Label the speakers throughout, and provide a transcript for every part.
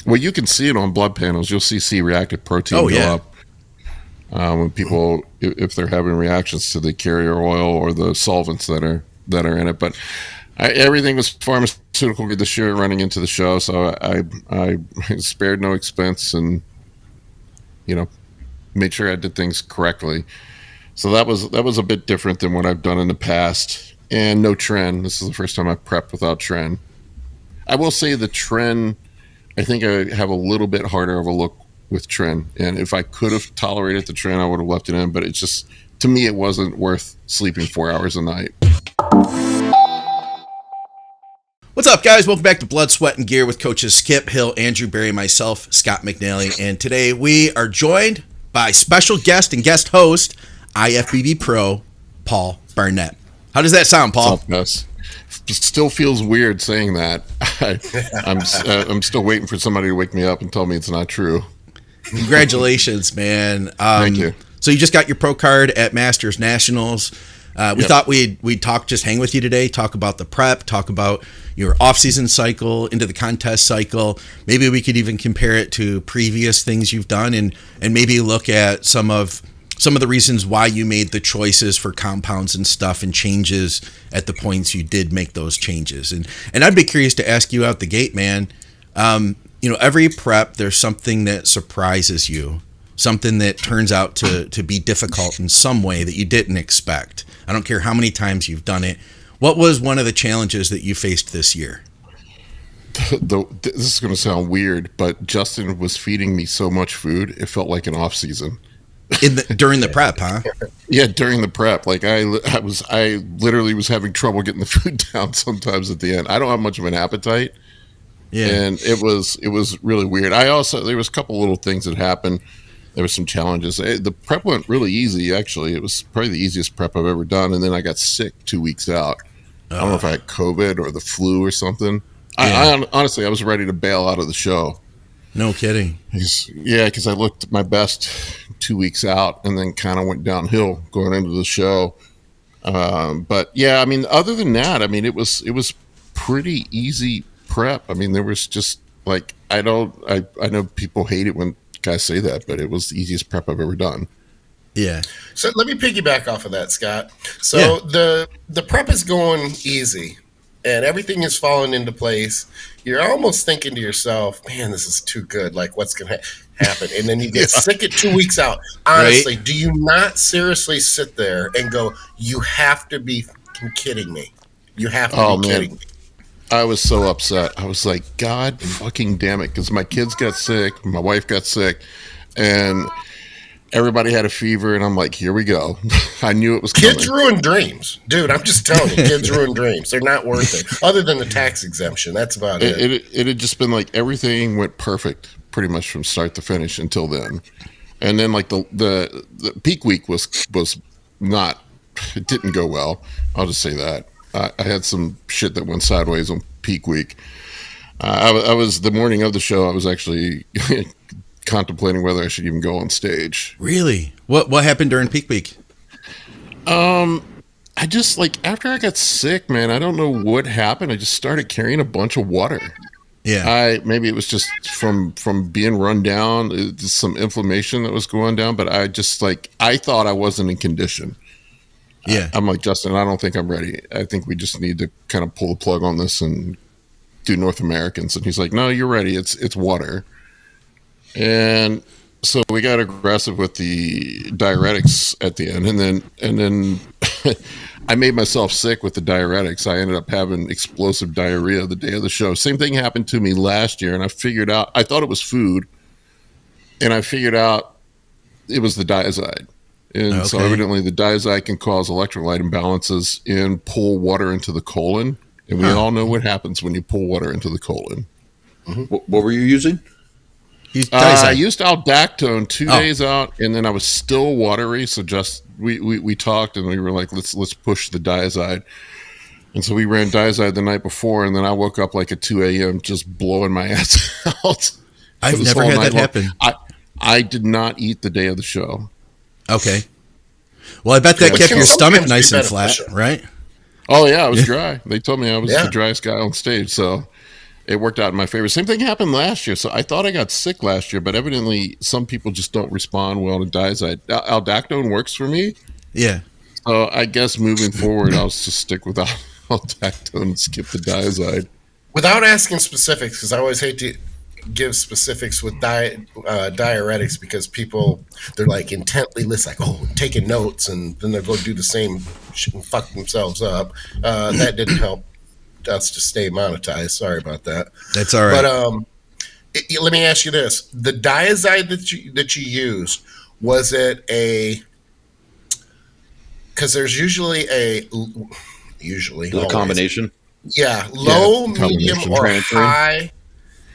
Speaker 1: Well, you can see it on blood panels. You'll see C-reactive protein
Speaker 2: Oh,
Speaker 1: go
Speaker 2: yeah.
Speaker 1: up when people, if they're having reactions to the carrier oil or the solvents that are in it. But everything was pharmaceutical this year running into the show, so I spared no expense and made sure I did things correctly. So that was a bit different than what I've done in the past. And no trend. This is the first time I've prepped without trend. I will say the trend, I think I have a little bit harder of a look with trend. And if I could have tolerated the trend, I would have left it in. But it's just, to me, it wasn't worth sleeping 4 hours a night.
Speaker 2: What's up, guys? Welcome back to Blood, Sweat, and Gear with coaches Skip Hill, Andrew Berry, myself, Scott McNally. And today we are joined by special guest and guest host, IFBB Pro, Paul Barnett. How does that sound, Paul?
Speaker 1: What's up, It still feels weird saying that. I'm still waiting for somebody to wake me up and tell me it's not true.
Speaker 2: Congratulations, man.
Speaker 1: Thank you.
Speaker 2: So you just got your pro card at Masters Nationals. We thought we'd talk, just hang with you today, talk about the prep, talk about your off-season cycle into the contest cycle. Maybe we could even compare it to previous things you've done and maybe look at some of the reasons why you made the choices for compounds and stuff and changes at the points you did make those changes. And I'd be curious to ask you out the gate, man. Every prep, there's something that surprises you, something that turns out to be difficult in some way that you didn't expect. I don't care how many times you've done it. What was one of the challenges that you faced this year?
Speaker 1: This is going to sound weird, but Justin was feeding me so much food, it felt like an off season.
Speaker 2: During the prep, huh?
Speaker 1: Yeah, during the prep. Like I literally was having trouble getting the food down sometimes at the end. I don't have much of an appetite.
Speaker 2: Yeah.
Speaker 1: And it was really weird. There was a couple little things that happened. There were some challenges. The prep went really easy, actually. It was probably the easiest prep I've ever done. And then I got sick 2 weeks out. I don't know if I had COVID or the flu or something. Yeah. Honestly, I was ready to bail out of the show.
Speaker 2: No kidding.
Speaker 1: Because I looked my best 2 weeks out and then kind of went downhill going into the show. But yeah, I mean, other than that, I mean, it was pretty easy prep. I mean, there was just like, I know people hate it when guys say that, but it was the easiest prep I've ever done.
Speaker 2: Yeah.
Speaker 3: So let me piggyback off of that, Scott. So the prep is going easy and everything is falling into place. You're almost thinking to yourself, man, this is too good. Like, what's going to happen? And then you get sick at 2 weeks out. Honestly, right? Do you not seriously sit there and go, you have to be kidding me? You have to be kidding me.
Speaker 1: I was so upset. I was like, God fucking damn it. Because my kids got sick. My wife got sick. And everybody had a fever. And I'm like, here we go. I knew it was coming.
Speaker 3: Kids ruin dreams. Dude, I'm just telling you. Kids ruin dreams. They're not worth it. Other than the tax exemption. That's about it.
Speaker 1: It had just been like everything went perfect pretty much from start to finish until then. And then like the peak week was not, it didn't go well. I'll just say that. I had some shit that went sideways on peak week. I was the morning of the show. I was actually contemplating whether I should even go on stage.
Speaker 2: Really? What happened during peak week?
Speaker 1: I just after I got sick, man. I don't know what happened. I just started carrying a bunch of water.
Speaker 2: Yeah.
Speaker 1: Maybe it was just from being run down. Some inflammation that was going down. But I just I thought I wasn't in condition.
Speaker 2: Yeah.
Speaker 1: I'm like, Justin, I don't think I'm ready. I think we just need to kind of pull the plug on this and do North Americans. And he's like, no, you're ready. It's water. And so we got aggressive with the diuretics at the end. And then I made myself sick with the diuretics. I ended up having explosive diarrhea the day of the show. Same thing happened to me last year. And I thought it was food. And I figured out it was the diazide. And so evidently the diazide can cause electrolyte imbalances and pull water into the colon. And we all know what happens when you pull water into the colon.
Speaker 4: Mm-hmm. What were you using?
Speaker 1: I used aldactone 2 days out, and then I was still watery. So just we talked, and we were like, let's push the diazide. And so we ran diazide the night before, and then I woke up at 2 a.m. just blowing my ass out.
Speaker 2: I've never had that happen.
Speaker 1: I did not eat the day of the show.
Speaker 2: Okay. Well, I bet that kept your stomach nice and flat, right?
Speaker 1: Oh, yeah, I was dry. They told me I was the driest guy on stage. So it worked out in my favor. Same thing happened last year. So I thought I got sick last year, but evidently some people just don't respond well to diazide. Aldactone works for me.
Speaker 2: Yeah.
Speaker 1: So I guess moving forward, I'll just stick with aldactone and skip the diazide.
Speaker 3: Without asking specifics, because I always hate to give specifics with diuretics, because people, they're like intently listening, like, oh, taking notes, and then they'll go do the same shit and fuck themselves up. That didn't help us to stay monetized. Sorry about that.
Speaker 2: That's all right.
Speaker 3: But let me ask you this: the diazide that you used, was it a? Because there's usually a
Speaker 4: combination.
Speaker 3: Yeah, low,
Speaker 1: Yeah,
Speaker 3: medium, or high.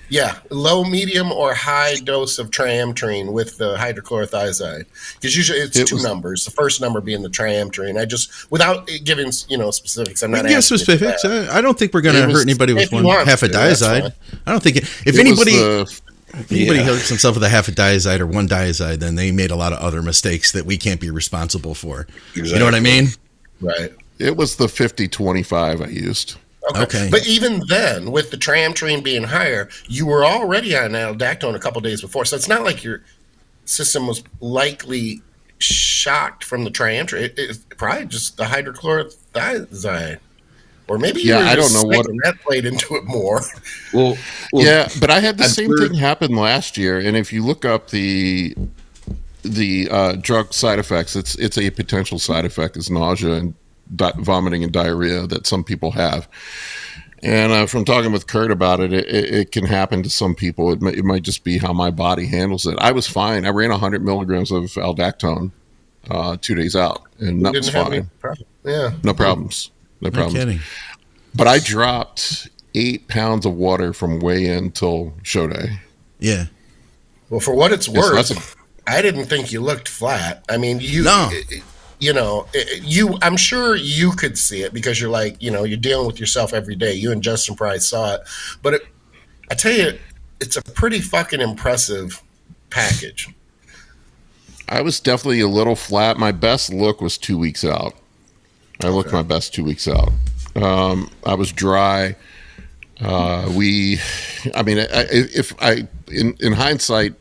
Speaker 3: Yeah, low, medium, or high dose of triamterene with the hydrochlorothiazide. Because usually it's two numbers. The first number being the triamterene. I just, without giving specifics, I'm not
Speaker 2: asking
Speaker 3: specifics.
Speaker 2: I don't think we're going to hurt anybody with half a diazide. I don't think if anybody hurts himself with a half a diazide or one diazide, then they made a lot of other mistakes that we can't be responsible for. Exactly. You know what I mean?
Speaker 3: Right.
Speaker 1: It was the 50-25 I used.
Speaker 3: Okay. But even then, with the triamterene being higher, you were already on aldactone a couple days before. So it's not like your system was likely shocked from the triamterene. It's probably just the hydrochlorothiazide. Or maybe
Speaker 1: I don't know what
Speaker 3: that played into it more.
Speaker 1: Well, yeah, but I had the same thing happen last year. And if you look up the drug side effects, it's a potential side effect is nausea and vomiting and diarrhea that some people have. And from talking with Kurt about it, it can happen to some people. It might just be how my body handles it. I was fine. I ran 100 milligrams of aldactone 2 days out, and that was fine. No problems. No problems.
Speaker 2: Kidding.
Speaker 1: But I dropped 8 pounds of water from weigh-in till show day.
Speaker 2: Yeah.
Speaker 3: Well, for what it's worth, I didn't think you looked flat. I mean, I'm sure you could see it because you're like, you're dealing with yourself every day. You and Justin probably saw it. But I tell you, it's a pretty fucking impressive package.
Speaker 1: I was definitely a little flat. My best look was 2 weeks out. I looked my best 2 weeks out. I was dry. In hindsight,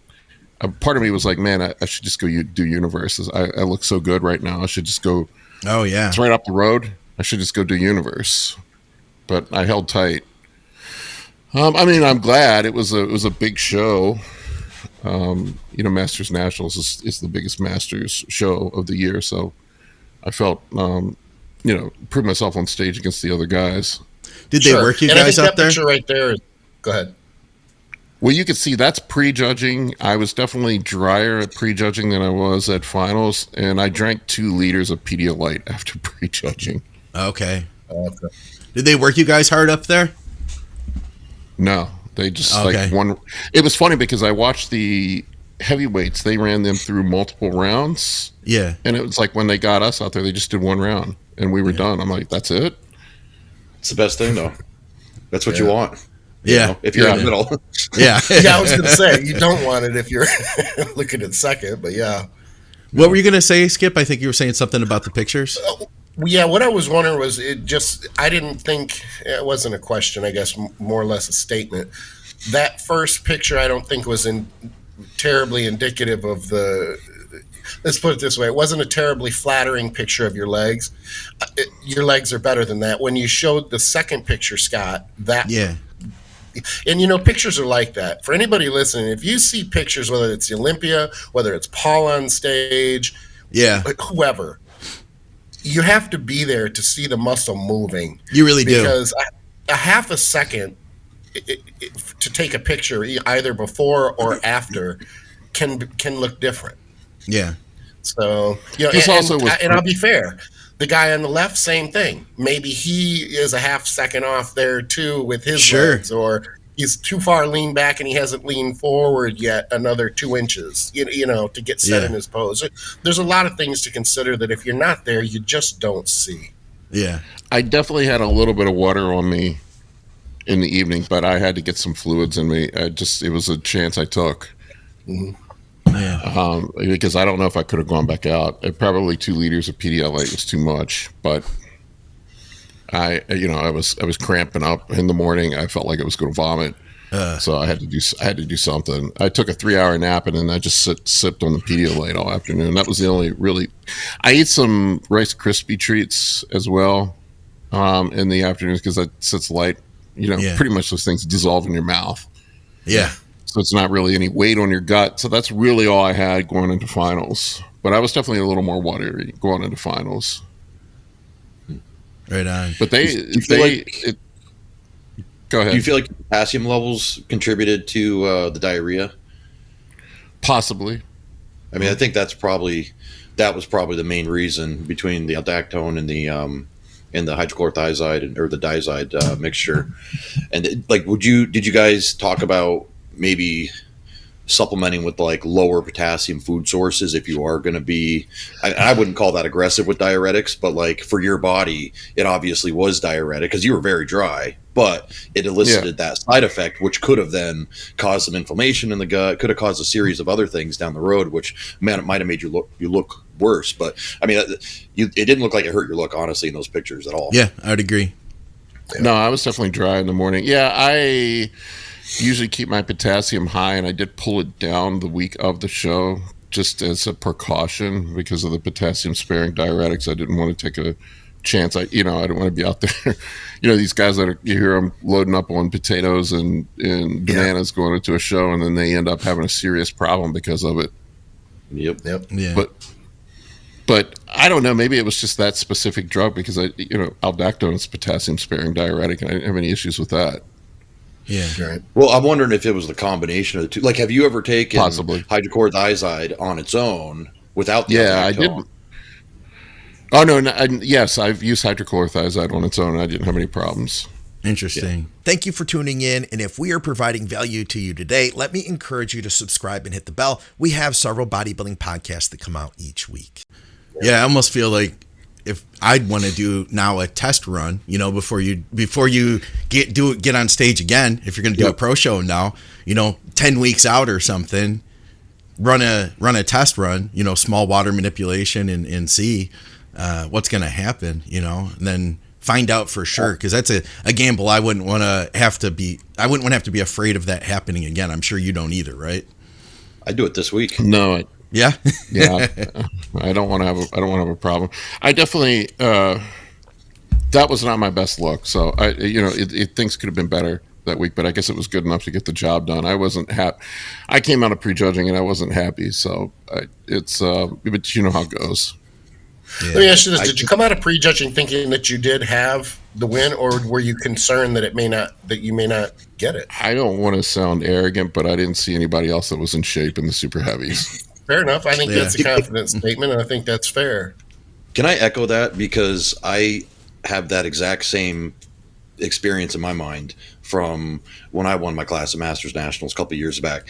Speaker 1: part of me was like, man, I should just go do Universe. I look so good right now. I should just go.
Speaker 2: Oh, yeah.
Speaker 1: It's right up the road. I should just go do Universe. But I held tight. I'm glad. It was a big show. Masters Nationals is the biggest Masters show of the year. So I felt, prove myself on stage against the other guys.
Speaker 2: Did they work you guys up there?
Speaker 3: Picture right there. Go ahead.
Speaker 1: Well, you can see that's prejudging. I was definitely drier at prejudging than I was at finals, and I drank 2 liters of Pedialyte after prejudging.
Speaker 2: Okay. Did they work you guys hard up there?
Speaker 1: No, they just one. It was funny because I watched the heavyweights. They ran them through multiple rounds.
Speaker 2: Yeah. And
Speaker 1: it was like when they got us out there, they just did 1 round, and we were done. I'm like, that's it?
Speaker 4: It's the best thing, though. That's what you want. If you're in the middle.
Speaker 3: Yeah, I was going to say, you don't want it if you're looking at second, but yeah.
Speaker 2: What were you going to say, Skip? I think you were saying something about the pictures.
Speaker 3: Yeah, what I was wondering was I didn't think, it wasn't a question, I guess, more or less a statement. That first picture I don't think was terribly indicative of let's put it this way, it wasn't a terribly flattering picture of your legs. Your legs are better than that. When you showed the second picture, Scott, and pictures are like that. For anybody listening, if you see pictures, whether it's the Olympia, whether it's Paul on stage, whoever, you have to be there to see the muscle moving.
Speaker 2: You really do.
Speaker 3: Because a half a second to take a picture, either before or after, can look different.
Speaker 2: Yeah.
Speaker 3: So, and I'll be fair. The guy on the left, same thing. Maybe he is a half second off there too with his legs, or he's too far leaned back and he hasn't leaned forward yet another 2 inches, to get set in his pose. There's a lot of things to consider that if you're not there, you just don't see.
Speaker 2: Yeah.
Speaker 1: I definitely had a little bit of water on me in the evening, but I had to get some fluids in me. It was a chance I took.
Speaker 3: Mm-hmm.
Speaker 2: Yeah.
Speaker 1: Because I don't know if I could have gone back out. Probably 2 liters of Pedialyte was too much, but I was cramping up in the morning. I felt like I was going to vomit. So I had to do something. I took a 3-hour nap and then I just sipped on the Pedialyte all afternoon. That was the only really. I ate some Rice Krispie treats as well in the afternoons because that sits light. Pretty much those things dissolve in your mouth.
Speaker 2: Yeah.
Speaker 1: So it's not really any weight on your gut. So that's really all I had going into finals. But I was definitely a little more watery going into finals.
Speaker 2: Right on.
Speaker 1: But go ahead.
Speaker 4: Do you feel like potassium levels contributed to the diarrhea?
Speaker 1: Possibly.
Speaker 4: I mean, I think that was probably the main reason between the aldactone and the hydrochlorothiazide or the diazide mixture. And did you guys talk about maybe supplementing with like lower potassium food sources if you are going to be, I wouldn't call that aggressive with diuretics, but like for your body, it obviously was diuretic because you were very dry, but it elicited that side effect, which could have then caused some inflammation in the gut, could have caused a series of other things down the road, which might have made you look worse. But I mean, it didn't look like it hurt your look, honestly, in those pictures at all.
Speaker 2: Yeah, I would agree.
Speaker 1: No, I was definitely dry in the morning. Yeah, I usually keep my potassium high, and I did pull it down the week of the show just as a precaution because of the potassium sparing diuretics. I didn't want to take a chance. I didn't want to be out there. These guys you hear them loading up on potatoes and bananas going into a show, and then they end up having a serious problem because of it.
Speaker 4: Yep.
Speaker 2: Yeah.
Speaker 1: But I don't know. Maybe it was just that specific drug because aldactone is potassium sparing diuretic, and I didn't have any issues with that.
Speaker 2: Yeah.
Speaker 3: Right.
Speaker 4: Well, I'm wondering if it was the combination of the two. Like, have you ever taken
Speaker 1: Possibly
Speaker 4: hydrochlorothiazide on its own without the
Speaker 1: I
Speaker 4: aldactone?
Speaker 1: did. Oh no! Yes, I've used hydrochlorothiazide on its own. And I didn't have any problems.
Speaker 2: Interesting. Yeah. Thank you for tuning in. And if we are providing value to you today, let me encourage you to subscribe and hit the bell. We have several bodybuilding podcasts that come out each week. Yeah, I almost feel like if I'd want to do now a test run, before you get on stage again, if you're going to do a pro show now, 10 weeks out or something, run a test run, small water manipulation and see what's going to happen, and then find out for sure. Cause that's a gamble. I wouldn't want to have to be afraid of that happening again. I'm sure you don't either, right?
Speaker 4: I do it this week.
Speaker 1: No.
Speaker 2: Yeah.
Speaker 1: Yeah. I don't want to have a problem. I definitely, that was not my best look. So things could have been better that week, but I guess it was good enough to get the job done. I wasn't happy. I came out of prejudging and I wasn't happy. So but you know how it goes.
Speaker 3: Yeah. Let me ask you this: did you come out of prejudging thinking that you did have the win, or were you concerned that you may not get it?
Speaker 1: I don't want to sound arrogant, but I didn't see anybody else that was in shape in the super heavies.
Speaker 3: Fair enough. I think that's a confident statement, and I think that's fair.
Speaker 4: Can I echo that? Because I have that exact same experience in my mind from when I won my class at Masters Nationals a couple of years back.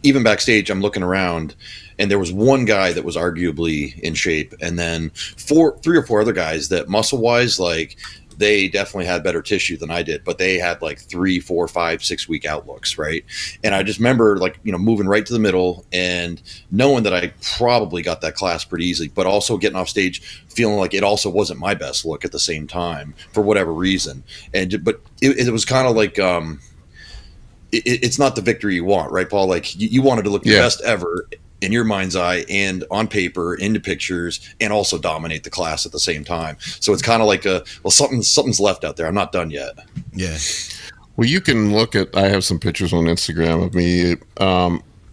Speaker 4: Even backstage, I'm looking around, and there was one guy that was arguably in shape, and then 3 or 4 other guys that muscle-wise, like, they definitely had better tissue than I did, but they had like 3, 4, 5, 6 week outlooks, right? And I just remember moving right to the middle and knowing that I probably got that class pretty easily, but also getting off stage feeling like it also wasn't my best look at the same time for whatever reason. But it was kind of like it's not the victory you want, right, Paul? Like you wanted to look the best ever in your mind's eye and on paper, into pictures, and also dominate the class at the same time. So it's kind of like something's left out there. I'm not done yet.
Speaker 2: Yeah.
Speaker 1: Well, you can look at, I have some pictures on Instagram of me.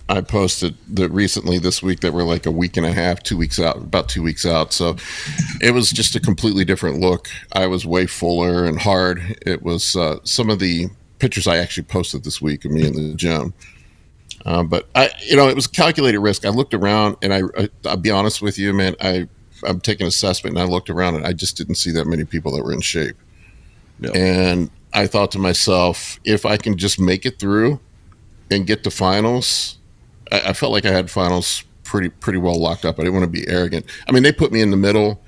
Speaker 1: I posted that recently this week that were like a week and a half, 2 weeks out, about 2 weeks out. So it was just a completely different look. I was way fuller and hard. It was some of the pictures I actually posted this week of me in the gym. But it was a calculated risk. I looked around, and I'll be honest with you, man. I'm taking an assessment, and I looked around, and I just didn't see that many people that were in shape. Yep. And I thought to myself, if I can just make it through and get to finals, I felt like I had finals pretty well locked up. I didn't want to be arrogant. I mean, they put me in the middle.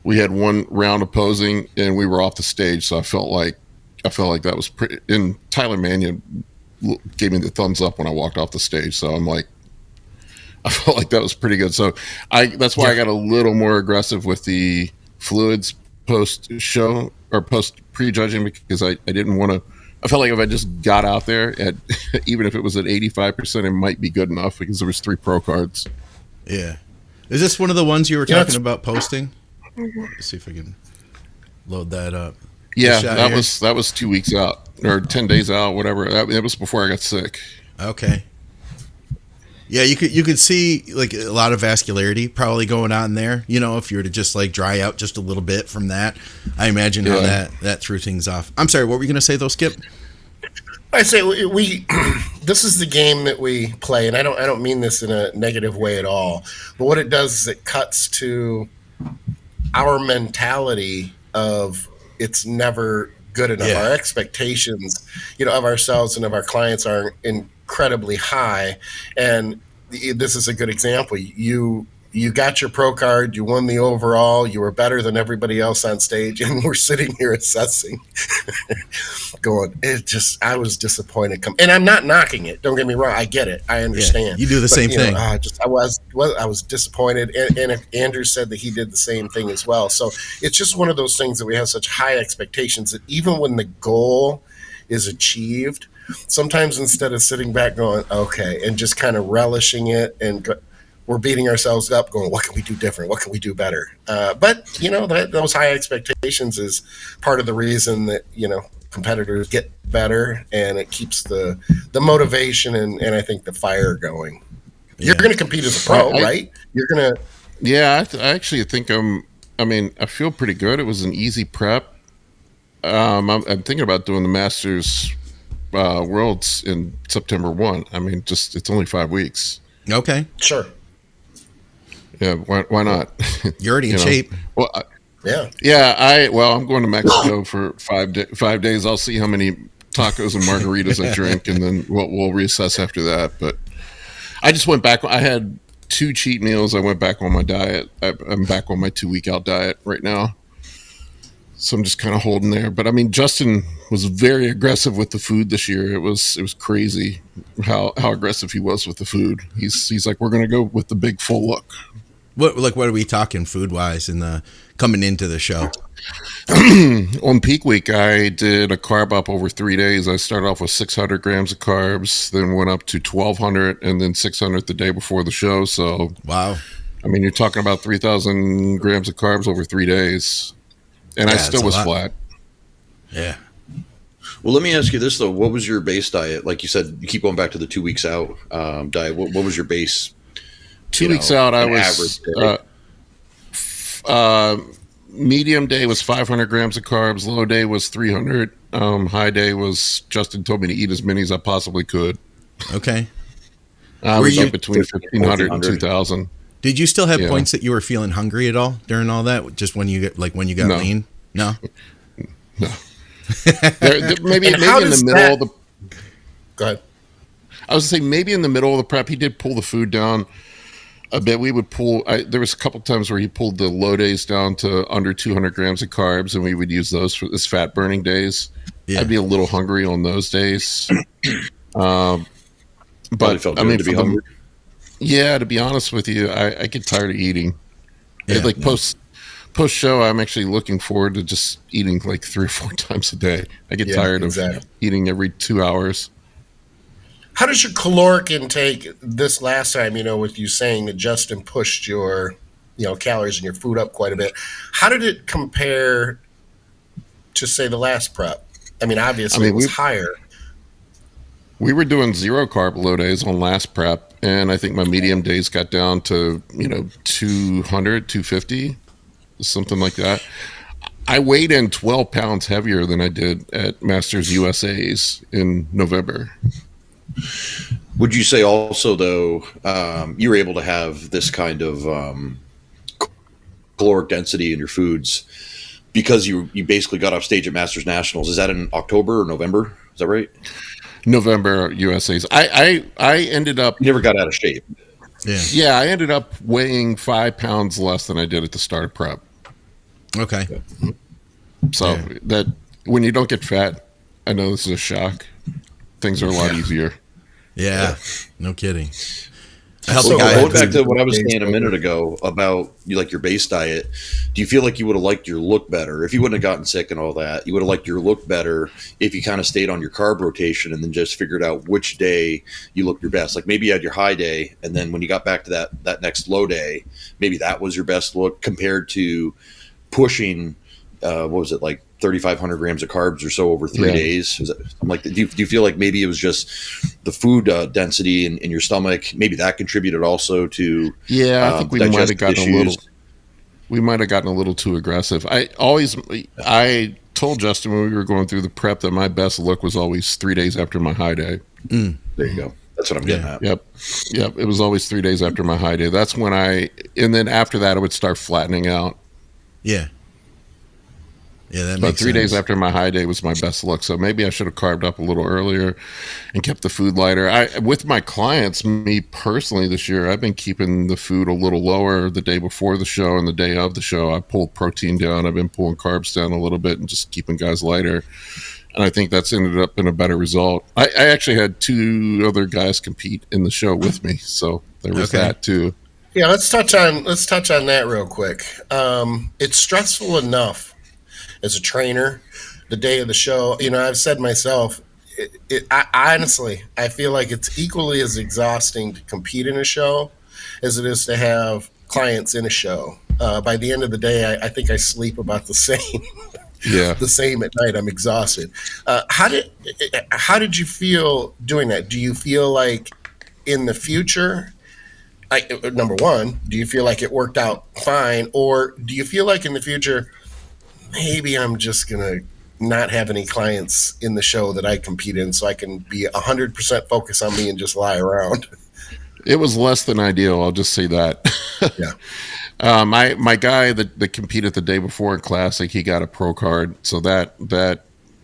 Speaker 1: We had one round of posing, and we were off the stage. So I felt like that was pretty. And Tyler Mannion gave me the thumbs up when I walked off the stage. So I'm like, I felt like that was pretty good. So that's why I got a little more aggressive with the fluids post show or post prejudging because I didn't want to. I felt like if I just got out there at even if it was at 85%, it might be good enough because there was 3 pro cards.
Speaker 2: Yeah. Is this one of the ones you were talking about posting? Let's see if I can load that up.
Speaker 1: Yeah, that was 2 weeks out or 10 days out, whatever. That was before I got sick.
Speaker 2: Okay. Yeah, you could see like a lot of vascularity probably going on there. You know, if you were to just like dry out just a little bit from that, I imagine how that threw things off. I'm sorry, what were you going to say though, Skip?
Speaker 3: I say we this is the game that we play, and I don't mean this in a negative way at all. But what it does is it cuts to our mentality of it's never good enough.
Speaker 2: Yeah.
Speaker 3: Our expectations, of ourselves and of our clients are incredibly high, and this is a good example. You got your pro card, you won the overall, you were better than everybody else on stage, and we're sitting here assessing, going, I was disappointed. And I'm not knocking it. Don't get me wrong. I get it. I understand.
Speaker 2: Yeah, you do the same thing.
Speaker 3: I was disappointed. And Andrew said that he did the same thing as well. So it's just one of those things that we have such high expectations that even when the goal is achieved, sometimes instead of sitting back going, okay, and just kind of relishing it we're beating ourselves up going, what can we do different? What can we do better? But, those high expectations is part of the reason that, competitors get better, and it keeps the motivation and I think the fire going. Yeah. You're going to compete as a pro, right? You're going to.
Speaker 1: Yeah, I actually think I feel pretty good. It was an easy prep. I'm thinking about doing the Masters Worlds in September 1. It's only 5 weeks.
Speaker 2: Okay.
Speaker 3: Sure.
Speaker 1: Yeah, why not?
Speaker 2: You're already in shape.
Speaker 1: Well, I'm going to Mexico for 5 days. I'll see how many tacos and margaritas I drink, and then we'll reassess after that. But I just went back. I had 2 cheat meals. I went back on my diet. I'm back on my 2-week out diet right now. So I'm just kind of holding there. But Justin was very aggressive with the food this year. It was crazy how aggressive he was with the food. He's like, we're going to go with the big full look.
Speaker 2: What are we talking food wise in the coming into the show?
Speaker 1: On peak week, I did a carb up over 3 days. I started off with 600 grams of carbs, then went up to 1,200, and then 600 the day before the show. So,
Speaker 2: wow.
Speaker 1: You're talking about 3,000 grams of carbs over 3 days. And I still was flat.
Speaker 2: Yeah.
Speaker 4: Well, let me ask you this, though. What was your base diet? Like you said, you keep going back to the 2 weeks out diet. What was your base?
Speaker 1: 2 weeks out, I was medium day was 500 grams of carbs. Low day was 300. High day was Justin told me to eat as many as I possibly could.
Speaker 2: Okay.
Speaker 1: I was up between 1,500 and 2,000.
Speaker 2: Did you still have points that you were feeling hungry at all during all that? Just when you got lean? No.
Speaker 1: No. maybe in the middle of the.
Speaker 3: Go ahead.
Speaker 1: I was going to say maybe in the middle of the prep, he did pull the food down a bit. We would pull. There was a couple times where he pulled the low days down to under 200 grams of carbs, and we would use those as fat burning days. Yeah. I'd be a little hungry on those days. But
Speaker 4: felt good to be hungry.
Speaker 1: Yeah, to be honest with you, I get tired of eating. Yeah, post show, I'm actually looking forward to just eating like 3 or 4 times a day. I get tired of eating every 2 hours.
Speaker 3: How does your caloric intake this last time, with you saying that Justin pushed your, calories and your food up quite a bit? How did it compare to, say, the last prep? Obviously it was higher.
Speaker 1: We were doing 0 carb low days on last prep, and I think my medium days got down to, 200, 250, something like that. I weighed in 12 pounds heavier than I did at Masters USA's in November.
Speaker 4: Would you say also, though, you were able to have this kind of caloric density in your foods because you basically got off stage at Masters Nationals? Is that in October or November? Is that right?
Speaker 1: November USA's. I ended up.
Speaker 4: You never got out of shape.
Speaker 1: Yeah, I ended up weighing 5 pounds less than I did at the start of prep.
Speaker 2: Okay.
Speaker 1: So that when you don't get fat, I know this is a shock. Things are a lot easier.
Speaker 2: Yeah, no kidding. healthy
Speaker 4: So
Speaker 2: guy.
Speaker 4: going back to what I was saying a minute ago about your base diet, do you feel like you would have liked your look better if you wouldn't have gotten sick and all that? You would have liked your look better if you kind of stayed on your carb rotation and then just figured out which day you looked your best. Like maybe you had your high day, and then when you got back to that next low day, maybe that was your best look compared to pushing. What was it, like 3,500 grams of carbs or so over 3 days? Do you feel like maybe it was just the food density in your stomach? Maybe that contributed also to
Speaker 1: I think we might have gotten we might have gotten a little too aggressive. I told Justin when we were going through the prep that my best look was always 3 days after my high day.
Speaker 4: There you go. That's what I'm getting at.
Speaker 1: Yep. It was always 3 days after my high day. That's when and then after that, it would start flattening out.
Speaker 2: Yeah. Yeah, that makes
Speaker 1: But 3 days
Speaker 2: sense.
Speaker 1: after my high day was my best look. So maybe I should have carved up a little earlier and kept the food lighter. With my clients, me personally this year, I've been keeping the food a little lower the day before the show and the day of the show. I pulled protein down. I've been pulling carbs down a little bit and just keeping guys lighter. And I think that's ended up in a better result. I actually had 2 other guys compete in the show with me. So there was that too.
Speaker 3: Yeah, let's touch on that real quick. It's stressful enough as a trainer the day of the show. I've said myself, I honestly feel like it's equally as exhausting to compete in a show as it is to have clients in a show. By the end of the day, I think I sleep about the same. The same at night. I'm exhausted. How did you feel doing that? Do you feel like in the future, number one, do you feel like it worked out fine, or do you feel like in the future, maybe I'm just going to not have any clients in the show that I compete in so I can be 100% focused on me and just lie around?
Speaker 1: It was less than ideal. I'll just say that.
Speaker 3: Yeah.
Speaker 1: My guy that competed the day before in Classic, he got a pro card. So that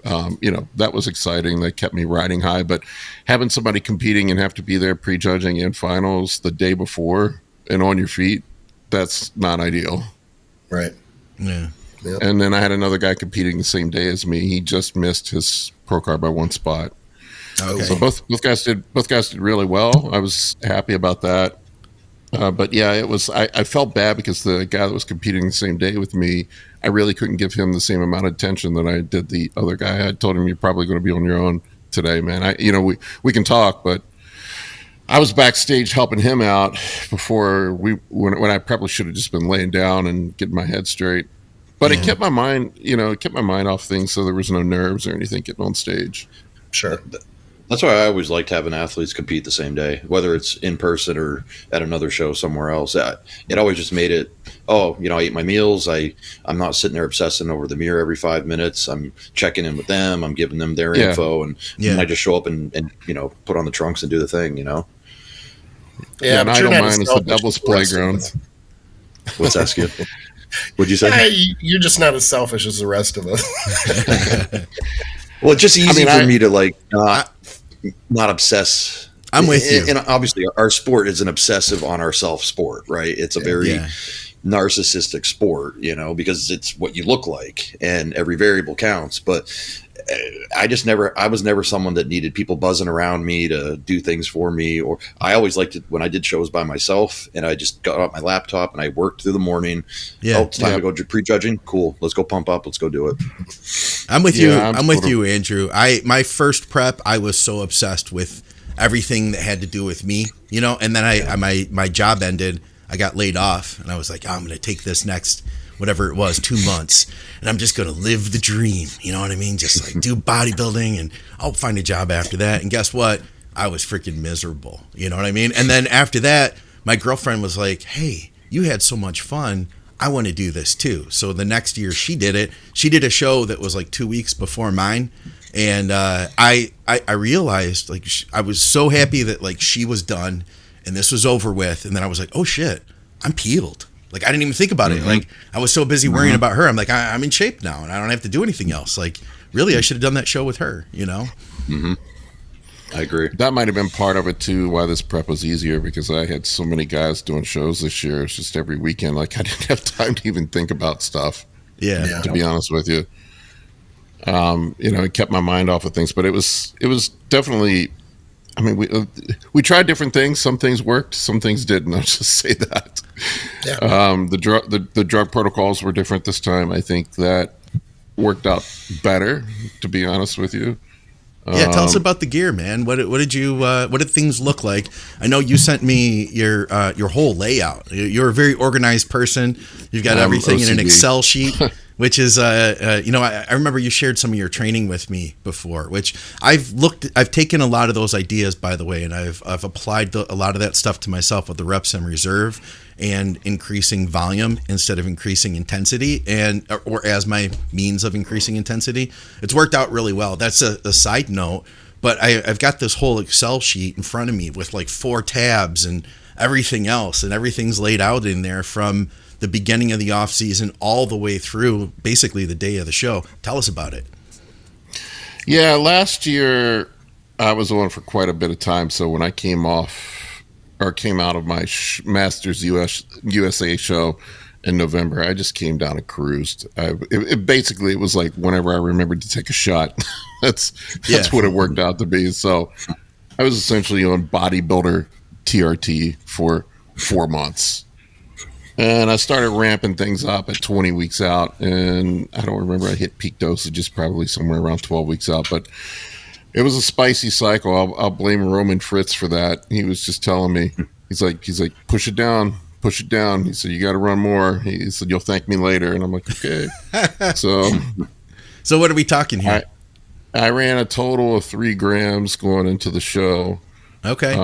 Speaker 1: was exciting. That kept me riding high. But having somebody competing and have to be there prejudging and finals the day before and on your feet, that's not ideal.
Speaker 3: Right.
Speaker 2: Yeah.
Speaker 3: Yep.
Speaker 1: And then I had another guy competing the same day as me. He just missed his pro card by 1 spot.
Speaker 2: Okay.
Speaker 1: So both guys did really well. I was happy about that. But yeah, it was. I felt bad because the guy that was competing the same day with me, I really couldn't give him the same amount of attention that I did the other guy. I told him, "You're probably going to be on your own today, man. We can talk, but I was backstage helping him out before when I probably should have just been laying down and getting my head straight. But it kept my mind, off things, so there was no nerves or anything getting on stage.
Speaker 3: Sure.
Speaker 4: That's why I always liked having athletes compete the same day, whether it's in person or at another show somewhere else. It always just made it, I eat my meals. I'm not sitting there obsessing over the mirror every 5 minutes. I'm checking in with them. I'm giving them their info. And I just show up and put on the trunks and do the thing,
Speaker 3: Yeah,
Speaker 1: and I don't mind. It's the devil's playground.
Speaker 4: What's that, Skip? What'd you say?
Speaker 3: You're just not as selfish as the rest of us.
Speaker 4: Well, it's just easy for me to not obsess.
Speaker 2: I'm with you.
Speaker 4: And obviously, our sport is an obsessive on ourself sport, right? It's a very narcissistic sport, because it's what you look like, and every variable counts. But I was never someone that needed people buzzing around me to do things for me. Or I always liked it when I did shows by myself and I just got out my laptop and I worked through the morning. Yeah. Oh, it's time to go prejudging. Cool. Let's go pump up. Let's go do it.
Speaker 2: I'm with you. I'm with you, Andrew. My first prep, I was so obsessed with everything that had to do with me, and then my job ended. I got laid off and I was like, I'm going to take this next, whatever it was, 2 months. And I'm just going to live the dream. You know what I mean? Just like do bodybuilding and I'll find a job after that. And guess what? I was freaking miserable. You know what I mean? And then after that, my girlfriend was like, hey, you had so much fun. I want to do this too. So the next year she did it. She did a show that was like 2 weeks before mine. And I realized I was so happy that she was done and this was over with. And then I was like, oh shit, I'm peeled. I didn't even think about it. I was so busy worrying about her. I'm like, I'm in shape now and I don't have to do anything else. Really, I should have done that show with her,
Speaker 4: Mm-hmm. I agree.
Speaker 1: That might have been part of it too, why this prep was easier, because I had so many guys doing shows this year. It's just every weekend. I didn't have time to even think about stuff.
Speaker 2: Yeah.
Speaker 1: To be honest with you. It kept my mind off of things, but it was definitely I mean, we tried different things. Some things worked, some things didn't. I'll just say that.
Speaker 3: Yeah.
Speaker 1: The drug protocols were different this time. I think that worked out better, to be honest with you.
Speaker 2: Yeah, tell us about the gear, man. What did things look like? I know you sent me your whole layout. You're a very organized person. You've got everything in an Excel sheet, which is I remember you shared some of your training with me before, which I've taken a lot of those ideas, by the way, and I've applied a lot of that stuff to myself with the reps in reserve and increasing volume instead of increasing intensity, or as my means of increasing intensity. It's worked out really well. That's a side note, but I've got this whole Excel sheet in front of me with like 4 tabs and everything else, and everything's laid out in there from the beginning of the off season all the way through basically the day of the show. Tell us about it.
Speaker 1: Yeah, last year I was on for quite a bit of time, so when I came out of my Masters USA show in November, I just came down and cruised. It was like whenever I remembered to take a shot. that's what it worked out to be. So I was essentially on bodybuilder TRT for 4 months. And I started ramping things up at 20 weeks out, and I don't remember, I hit peak dosages probably somewhere around 12 weeks out, but it was a spicy cycle. I'll blame Roman Fritz for that. He was just telling me, he's like, push it down. He said, you got to run more. He said, you'll thank me later. And I'm like, okay. So
Speaker 2: what are we talking here?
Speaker 1: I ran a total of 3 grams going into the show.
Speaker 2: Okay.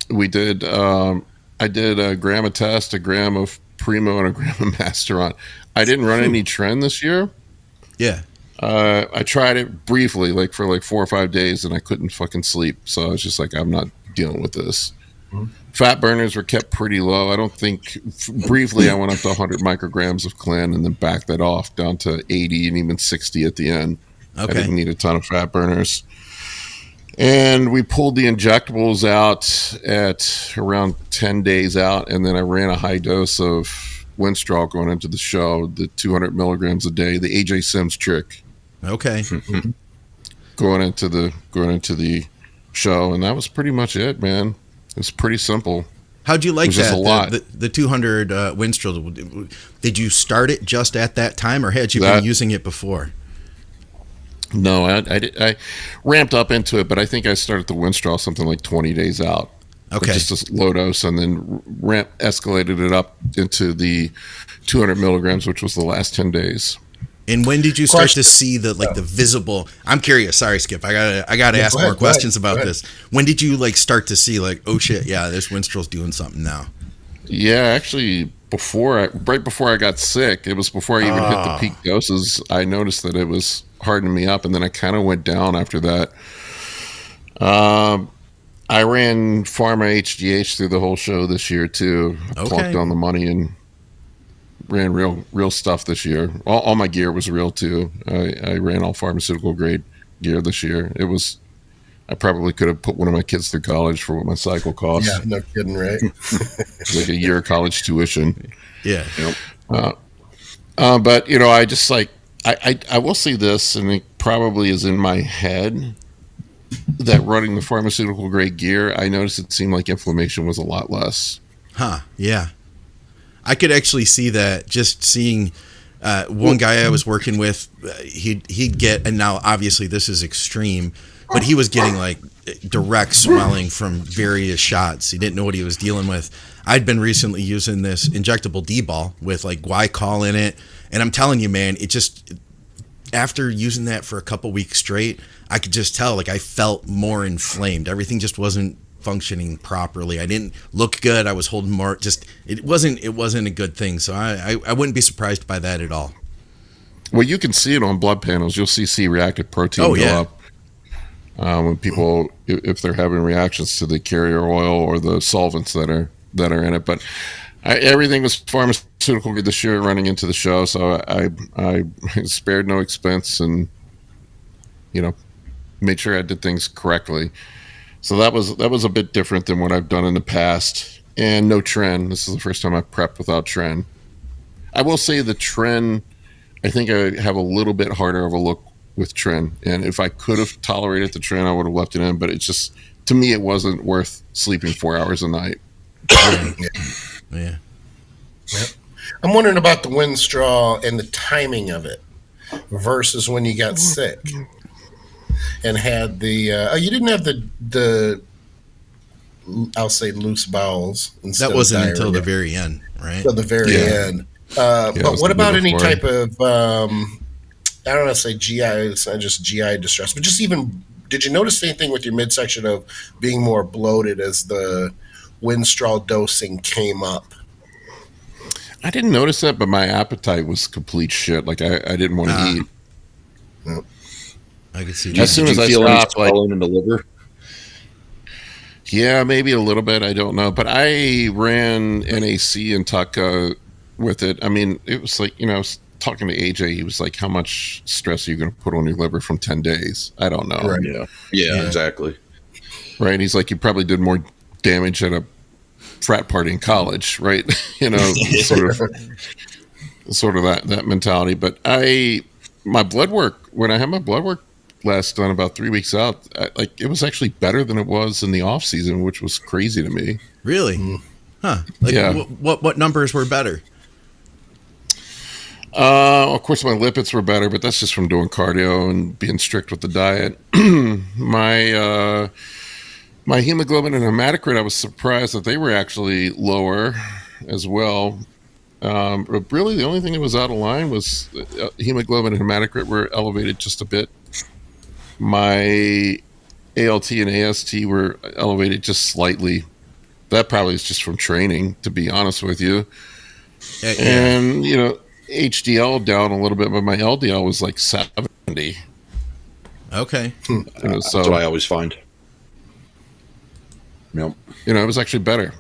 Speaker 1: We did, I did a gram of test, a gram of Primo, and a gram of Masteron. I didn't run any trend this year.
Speaker 2: Yeah.
Speaker 1: I tried it briefly, for 4 or 5 days, and I couldn't fucking sleep. So I was just like, I'm not dealing with this. Mm-hmm. Fat burners were kept pretty low. I don't think, briefly, I went up to 100 micrograms of Clen and then backed that off down to 80 and even 60 at the end. Okay. I didn't need a ton of fat burners. And we pulled the injectables out at around 10 days out, and then I ran a high dose of Winstrol going into the show, the 200 milligrams a day, the AJ Sims trick.
Speaker 2: Okay.
Speaker 1: going into the show, and that was pretty much it, man. It was pretty simple.
Speaker 2: How'd you like that?
Speaker 1: Just a lot.
Speaker 2: The 200 Winstrol. Did you start it just at that time, or had you been using it before?
Speaker 1: No, I ramped up into it, but I think I started the Winstrol something like 20 days out.
Speaker 2: Okay.
Speaker 1: Just a low dose, and then escalated it up into the 200 milligrams, which was the last 10 days.
Speaker 2: And when did you start to see the visible? I'm curious. Sorry, Skip. I gotta ask more questions about this. When did you start to see oh shit, yeah, this Winstrol's doing something now?
Speaker 1: Yeah, actually, right before I got sick, it was before I even hit the peak doses. I noticed that it was hardening me up, and then I kind of went down after that. I ran Pharma HGH through the whole show this year too. I plunked on the money and ran real stuff this year. All my gear was real too. I ran all pharmaceutical grade gear this year. I probably could have put one of my kids through college for what my cycle cost.
Speaker 3: Yeah, no kidding, right?
Speaker 1: It's like a year of college tuition.
Speaker 2: Yeah.
Speaker 1: But I just I will see this, and it probably is in my head, that running the pharmaceutical grade gear, I noticed it seemed like inflammation was a lot less.
Speaker 2: Huh. Yeah. I could actually see that, just seeing one guy I was working with, he'd get, and now obviously this is extreme, but he was getting direct swelling from various shots. He didn't know what he was dealing with. I'd been recently using this injectable D-ball with glycol in it, and I'm telling you, man, it just, after using that for a couple weeks straight, I could just tell I felt more inflamed. Everything just wasn't functioning properly. I didn't look good. I was holding more. Just it wasn't a good thing. So I wouldn't be surprised by that at all.
Speaker 1: Well, you can see it on blood panels. You'll see C-reactive protein go up when people, if they're having reactions to the carrier oil or the solvents that are in it. But everything was pharmaceutical this year running into the show, so I spared no expense and made sure I did things correctly. So that was a bit different than what I've done in the past. And no trend. This is the first time I've prepped without trend. I will say the trend, I think I have a little bit harder of a look with trend. And if I could have tolerated the trend, I would have left it in. But it's just to me, it wasn't worth sleeping 4 hours a night.
Speaker 2: Yeah.
Speaker 3: Yep. I'm wondering about the Winstrol and the timing of it versus when you got sick and had the. You didn't have the I'll say loose bowels.
Speaker 2: That wasn't until the very end, right?
Speaker 3: Until the very end. But what about any type of? I don't want to say GI. It's not just GI distress, but just even. Did you notice anything with your midsection of being more bloated as the Winstrol dosing came up?
Speaker 1: I didn't notice that, but my appetite was complete shit. Like I didn't want to eat.
Speaker 3: Yep.
Speaker 2: I could see.
Speaker 1: As soon as I stopped, like
Speaker 4: in the liver.
Speaker 1: Yeah, maybe a little bit. I don't know, but I ran NAC and Tucka with it. I mean, it was like I was talking to AJ. He was like, "How much stress are you going to put on your liver from 10 days?" I don't know.
Speaker 3: Right.
Speaker 4: Yeah, exactly.
Speaker 1: Right. He's like, "You probably did more damage at a frat party in college, right?" sort of that mentality. But my blood work, when I had my blood work last done about 3 weeks out, it was actually better than it was in the off season, which was crazy to me.
Speaker 2: Really? Huh? Like,
Speaker 1: yeah.
Speaker 2: What numbers were better?
Speaker 1: Of course, my lipids were better, but that's just from doing cardio and being strict with the diet. My hemoglobin and hematocrit, I was surprised that they were actually lower as well. But really, the only thing that was out of line was hemoglobin and hematocrit were elevated just a bit. My ALT and AST were elevated just slightly. That probably is just from training, to be honest with you.
Speaker 2: Yeah.
Speaker 1: And, HDL down a little bit, but my LDL was like 70.
Speaker 2: Okay.
Speaker 4: That's what I always find. Yep.
Speaker 1: It was actually better.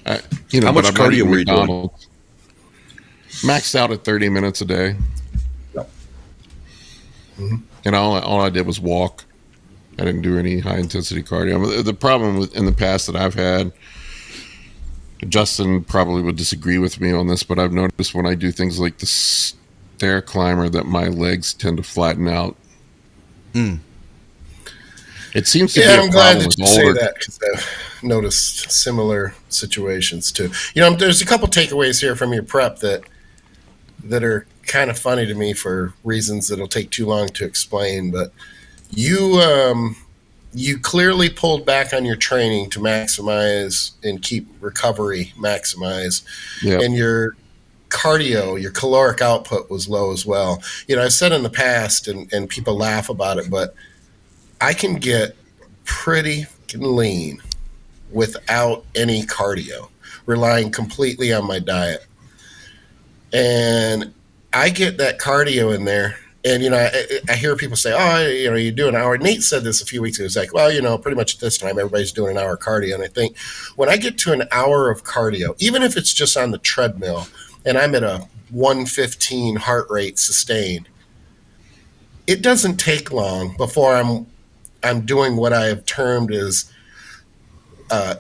Speaker 4: How much cardio were you doing?
Speaker 1: Maxed out at 30 minutes a day.
Speaker 4: Yep.
Speaker 1: Mm-hmm. And all I did was walk. I didn't do any high intensity cardio. The problem in the past that I've had, Justin probably would disagree with me on this, but I've noticed when I do things like the stair climber that my legs tend to flatten out.
Speaker 2: Mm.
Speaker 1: It seems to be
Speaker 3: I'm
Speaker 1: a
Speaker 3: glad
Speaker 1: problem
Speaker 3: that you
Speaker 1: with
Speaker 3: say
Speaker 1: older.
Speaker 3: that because I've noticed similar situations too. There's a couple takeaways here from your prep that are kind of funny to me for reasons that'll take too long to explain. But you clearly pulled back on your training to maximize and keep recovery maximize,
Speaker 1: Yep.
Speaker 3: and your cardio, your caloric output was low as well. I've said in the past, and people laugh about it, but I can get pretty lean without any cardio, relying completely on my diet. And I get that cardio in there. And, I hear people say, you do an hour. Nate said this a few weeks ago. It's like, well, pretty much at this time, everybody's doing an hour cardio. And I think when I get to an hour of cardio, even if it's just on the treadmill and I'm at a 115 heart rate sustained, it doesn't take long before I'm doing what I have termed as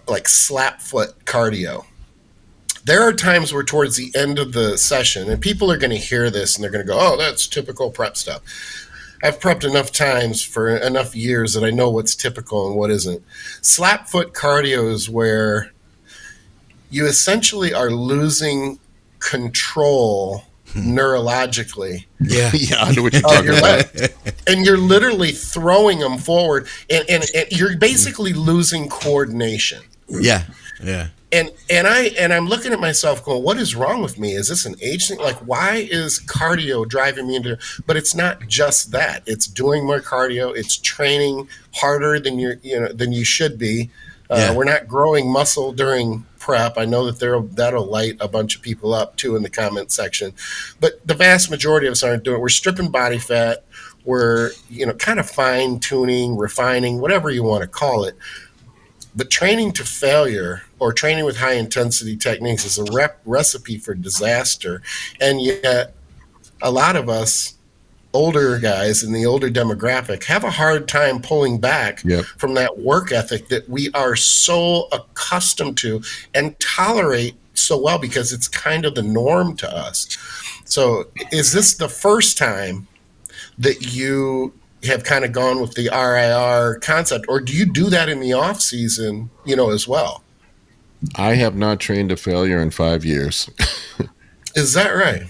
Speaker 3: like slap foot cardio. There are times where towards the end of the session, and people are going to hear this and they're going to go, oh, that's typical prep stuff. I've prepped enough times for enough years that I know what's typical and what isn't. Slap foot cardio is where you essentially are losing control neurologically.
Speaker 2: Yeah.
Speaker 1: Yeah, I know what you're talking about.
Speaker 3: And you're literally throwing them forward, and you're basically losing coordination.
Speaker 2: Yeah. Yeah.
Speaker 3: And I'm looking at myself going, what is wrong with me? Is this an age thing? Like, why is cardio driving me into? But it's not just that. It's doing more cardio. It's training harder than you should be. We're not growing muscle during prep. I know that that'll light a bunch of people up too in the comment section, but the vast majority of us aren't doing it. We're stripping body fat. We're kind of fine tuning, refining, whatever you want to call it. But training to failure or training with high intensity techniques is a recipe for disaster. And yet a lot of us older guys in the older demographic have a hard time pulling back from that work ethic that we are so accustomed to and tolerate so well because it's kind of the norm to us. So is this the first time that you have kind of gone with the RIR concept, or do you do that in the off season, as well?
Speaker 1: I have not trained to failure in 5 years.
Speaker 3: Is that right?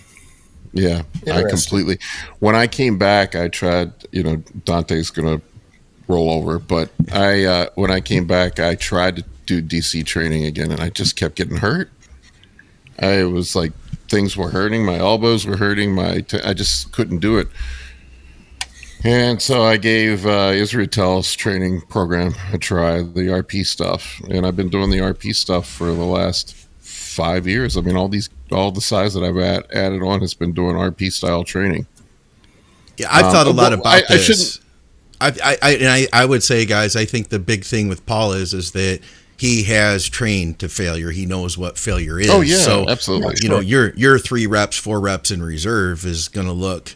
Speaker 1: Yeah, I completely. When I came back, I tried. Dante's gonna roll over, but when I came back, I tried to do DC training again, and I just kept getting hurt. I was like, things were hurting, my elbows were hurting, I just couldn't do it. And so I gave Israetel's training program a try, the RP stuff, and I've been doing the RP stuff for the last 5 years. I mean, all the size that I've added on has been doing RP style training.
Speaker 2: Yeah, I've thought a lot about this. I would say, guys, I think the big thing with Paul is that he has trained to failure. He knows what failure is.
Speaker 1: Oh yeah,
Speaker 2: so,
Speaker 1: absolutely.
Speaker 2: Your 3 reps, 4 reps in reserve is going to look,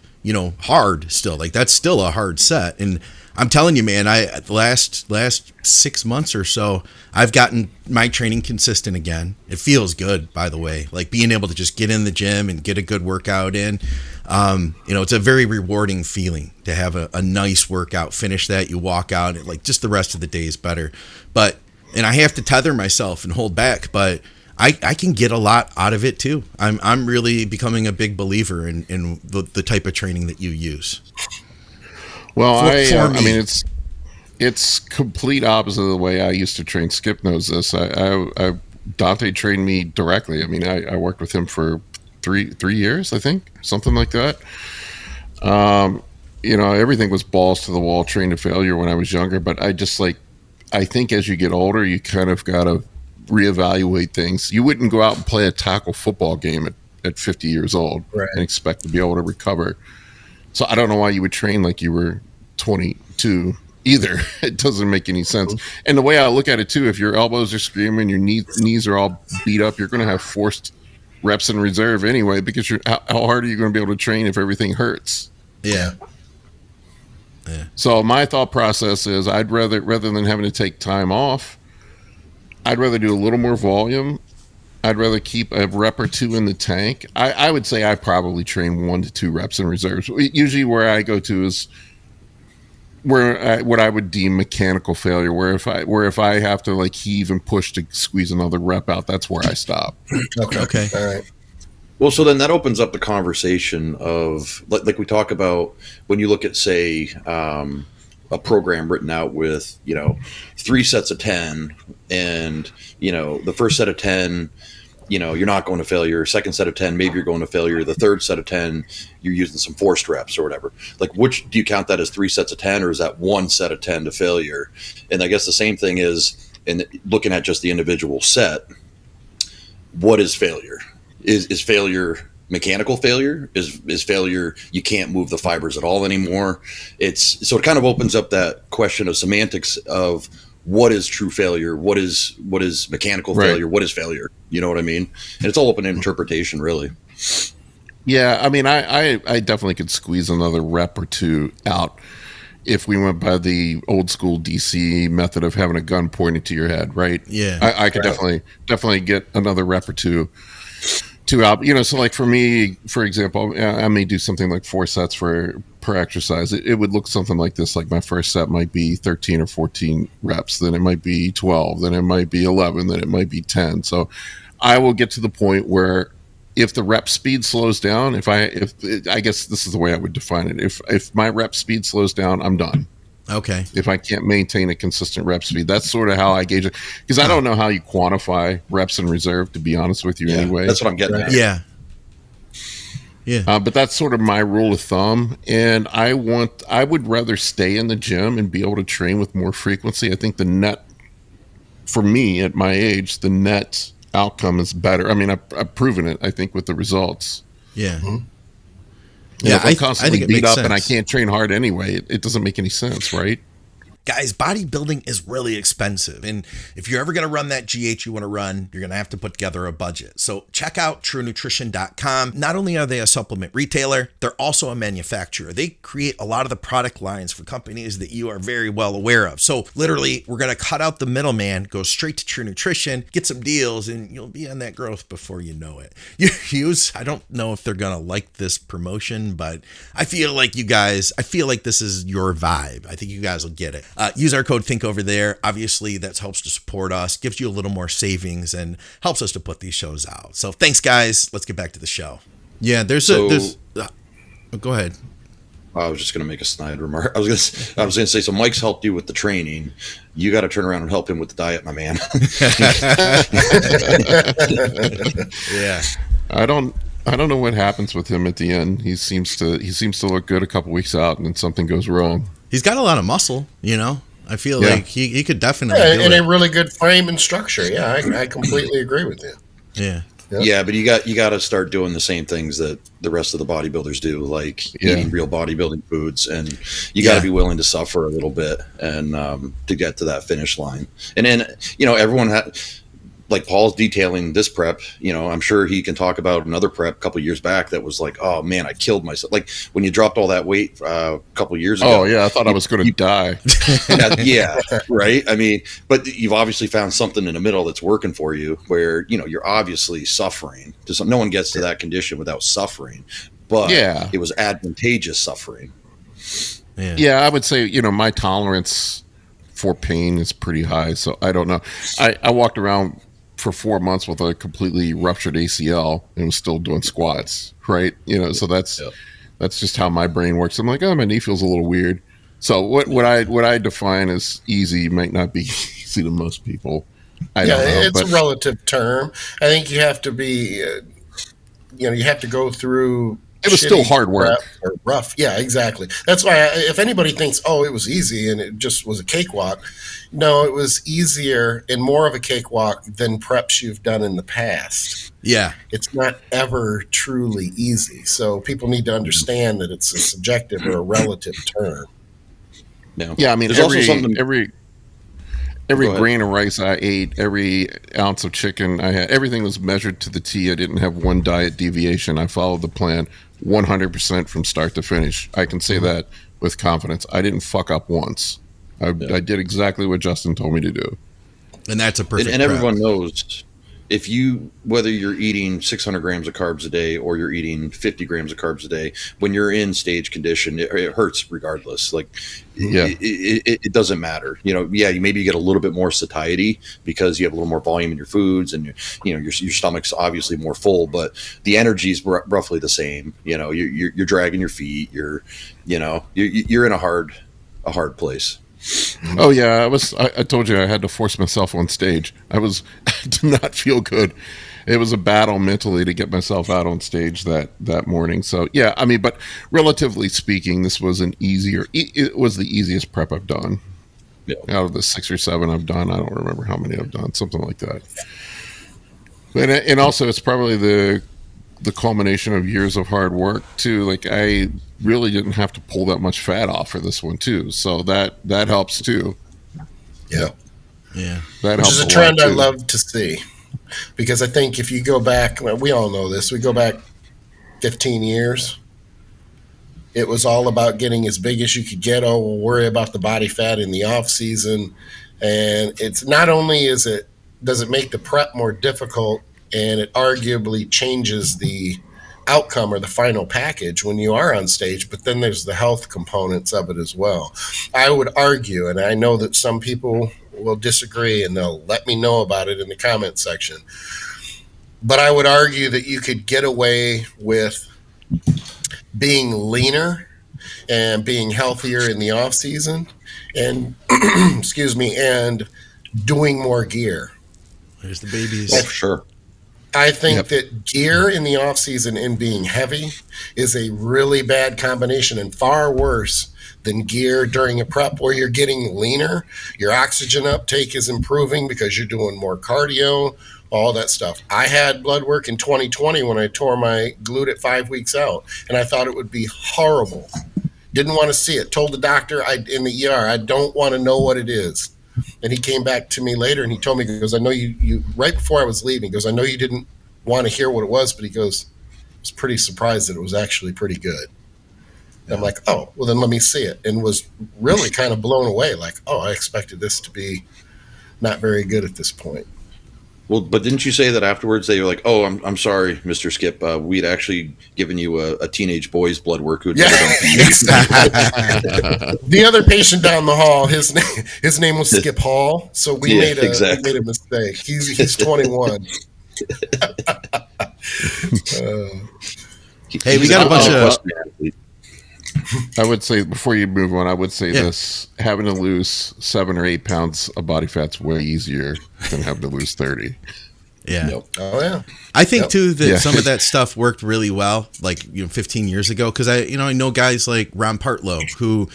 Speaker 2: hard still. Like that's still a hard set. And I'm telling you, man, the last 6 months or so, I've gotten my training consistent again. It feels good, by the way. Like being able to just get in the gym and get a good workout in. It's a very rewarding feeling to have a nice workout, finish that, you walk out, and like just the rest of the day is better. And I have to tether myself and hold back, but I can get a lot out of it too. I'm really becoming a big believer in the type of training that you use.
Speaker 1: Well, I mean, it's complete opposite of the way I used to train. Skip knows this. Dante trained me directly. I mean, I worked with him for three years, I think, something like that. Everything was balls to the wall, train to failure when I was younger. But I think as you get older, you kind of got to reevaluate things. You wouldn't go out and play a tackle football game at 50 years old and expect to be able to recover. So I don't know why you would train like you were 22 either. It doesn't make any sense. And the way I look at it too, if your elbows are screaming, your knees are all beat up, you're going to have forced reps in reserve anyway, because how hard are you going to be able to train if everything hurts?
Speaker 2: Yeah.
Speaker 1: So my thought process is I'd rather than having to take time off, I'd rather do a little more volume. I'd rather keep a rep or 2 in the tank. I would say I probably train 1 to 2 reps in reserves. Usually where I go to is what I would deem mechanical failure, where if I have to like heave and push to squeeze another rep out, that's where I stop.
Speaker 2: Okay.
Speaker 3: All right.
Speaker 4: Well, so then that opens up the conversation of like we talk about when you look at, say, a program written out with 3 sets of 10, and the first set of 10, you're not going to failure. Second set of 10, maybe you're going to failure. The third set of 10, you're using some forced reps or whatever. Like, which do you count that as 3 sets of 10, or is that 1 set of 10 to failure? And I guess the same thing is in looking at just the individual set. What is failure? Is failure mechanical failure? Is failure you can't move the fibers at all anymore? So it kind of opens up that question of semantics of what is true failure, what is mechanical failure, what is failure? You know what I mean? And it's all open to interpretation, really.
Speaker 1: Yeah, I mean, I definitely could squeeze another rep or 2 out if we went by the old school DC method of having a gun pointed to your head, right?
Speaker 2: Yeah,
Speaker 1: I could definitely get another rep or 2 out. So like for me, for example, I may do something like 4 sets per exercise. It would look something like this. Like my first set might be 13 or 14 reps, then it might be 12, then it might be 11, then it might be 10. So I will get to the point where if the rep speed slows down, if I guess this is the way I would define it. If my rep speed slows down, I'm done.
Speaker 2: Okay.
Speaker 1: If I can't maintain a consistent rep speed, that's sort of how I gauge it. Because I don't know how you quantify reps in reserve, to be honest with you. Anyway,
Speaker 4: that's what I'm getting at.
Speaker 2: Yeah.
Speaker 1: But that's sort of my rule of thumb. And I would rather stay in the gym and be able to train with more frequency. I think the net, for me at my age, the net outcome is better. I mean, I've proven it, I think, with the results.
Speaker 2: Yeah.
Speaker 3: Mm-hmm.
Speaker 1: If I'm constantly
Speaker 2: I think it
Speaker 1: beat
Speaker 2: makes
Speaker 1: up
Speaker 2: sense.
Speaker 1: and I can't train hard anyway, it doesn't make any sense, right?
Speaker 2: Guys, bodybuilding is really expensive. And if you're ever going to run that GH you want to run, you're going to have to put together a budget. So check out truenutrition.com. Not only are they a supplement retailer, they're also a manufacturer. They create a lot of the product lines for companies that you are very well aware of. So literally, we're going to cut out the middleman, go straight to True Nutrition, get some deals, and you'll be on that growth before you know it. I don't know if they're going to like this promotion, but I feel like this is your vibe. I think you guys will get it. Use our code THINK over there. Obviously, that helps to support us, gives you a little more savings, and helps us to put these shows out. So thanks, guys. Let's get back to the show. Yeah, go ahead.
Speaker 4: I was just going to make a snide remark. I was going to say, so Mike's helped you with the training. You got to turn around and help him with the diet, my man.
Speaker 2: Yeah.
Speaker 1: I don't know what happens with him at the end. He seems to look good a couple weeks out, and then something goes wrong.
Speaker 2: He's got a lot of muscle, I feel like he could definitely do
Speaker 3: and
Speaker 2: it.
Speaker 3: a really good frame and structure. Yeah, I completely agree with you.
Speaker 2: Yeah.
Speaker 3: Yep.
Speaker 4: Yeah, but you got to start doing the same things that the rest of the bodybuilders do, like eating real bodybuilding foods, and you got to be willing to suffer a little bit and to get to that finish line. And then everyone like Paul's detailing this prep, I'm sure he can talk about another prep a couple of years back that was like, oh man, I killed myself. Like when you dropped all that weight a couple of years ago.
Speaker 1: Oh yeah, I thought I was going to die.
Speaker 4: Yeah, right. I mean, but you've obviously found something in the middle that's working for you, where you're obviously suffering. No one gets to that condition without suffering, but it was advantageous suffering.
Speaker 1: Yeah, I would say my tolerance for pain is pretty high, so I don't know. I walked around for 4 months with a completely ruptured ACL and was still doing squats, right? So that's just how my brain works. I'm like, oh, my knee feels a little weird. So what I define as easy might not be easy to most people. I don't know,
Speaker 3: it's a relative term. I think you have to be, you have to go through.
Speaker 1: It was still hard work.
Speaker 3: Or rough. Yeah, exactly. That's why if anybody thinks, oh, it was easy and it just was a cakewalk, no, it was easier and more of a cakewalk than preps you've done in the past.
Speaker 2: Yeah.
Speaker 3: It's not ever truly easy. So people need to understand that it's a subjective or a relative term.
Speaker 4: No.
Speaker 1: Yeah, I mean,
Speaker 4: there's also something.
Speaker 1: Every grain of rice I ate, every ounce of chicken I had, everything was measured to the T. I didn't have one diet deviation. I followed the plan 100% from start to finish. I can say that with confidence. I didn't fuck up once. I did exactly what Justin told me to do.
Speaker 2: And that's a perfect
Speaker 4: and everyone knows whether you're eating 600 grams of carbs a day or you're eating 50 grams of carbs a day, when you're in stage condition, it hurts regardless. Like, it doesn't matter. Maybe you get a little bit more satiety because you have a little more volume in your foods, and your stomach's obviously more full, but the energy is roughly the same. You're dragging your feet. You're in a hard place.
Speaker 1: Oh yeah, I told you I had to force myself on stage. I did not feel good. It was a battle mentally to get myself out on stage that morning. So yeah, I mean, but relatively speaking, this was it was the easiest prep I've done. Yeah. Out of the 6 or 7 I've done, I don't remember how many I've done, something like that. And also it's probably the culmination of years of hard work too. Like I really didn't have to pull that much fat off for this one too, so that helps too.
Speaker 3: Yeah,
Speaker 1: that
Speaker 3: which
Speaker 1: helps.
Speaker 3: Is a trend I love to see, because I think if you go back, we all know this. We go back 15 years. It was all about getting as big as you could get. Oh, we'll worry about the body fat in the off season, and it's not only does it make the prep more difficult, and it arguably changes the outcome or the final package when you are on stage, but then there's the health components of it as well. I would argue, and I know that some people will disagree and they'll let me know about it in the comment section, but I would argue that you could get away with being leaner and being healthier in the off season and and doing more gear.
Speaker 2: There's the babies.
Speaker 4: Oh, sure.
Speaker 3: I think that gear in the off season and being heavy is a really bad combination, and far worse than gear during a prep where you're getting leaner. Your oxygen uptake is improving because you're doing more cardio, all that stuff. I had blood work in 2020 when I tore my glute at 5 weeks out, and I thought it would be horrible Didn't want to see it. Told the doctor in the ER, I don't want to know what it is. And he came back to me later and he told me, he goes, I know you right before I was leaving, he goes, I know you didn't want to hear what it was, but he goes, I was pretty surprised that it was actually pretty good. And I'm like, oh, well then let me see it. And was really kind of blown away. Like, oh, I expected this to be not very good at this point.
Speaker 4: Well, but didn't you say that afterwards they were like, "Oh, I'm sorry, Mr. Skip. We'd actually given you a teenage boy's blood work who'd never done
Speaker 3: The other patient down the hall, his name was Skip Hall, so we made a mistake. He's 21.
Speaker 2: Hey, we got a bunch of.
Speaker 1: I would say before you move on, I would say this: having to lose 7 or 8 pounds of body fat's way easier than having to lose 30.
Speaker 2: Yeah.
Speaker 3: Yep. Oh yeah.
Speaker 2: I think too that some of that stuff worked really well, like 15 years ago, because I know guys like Ron Partlow who.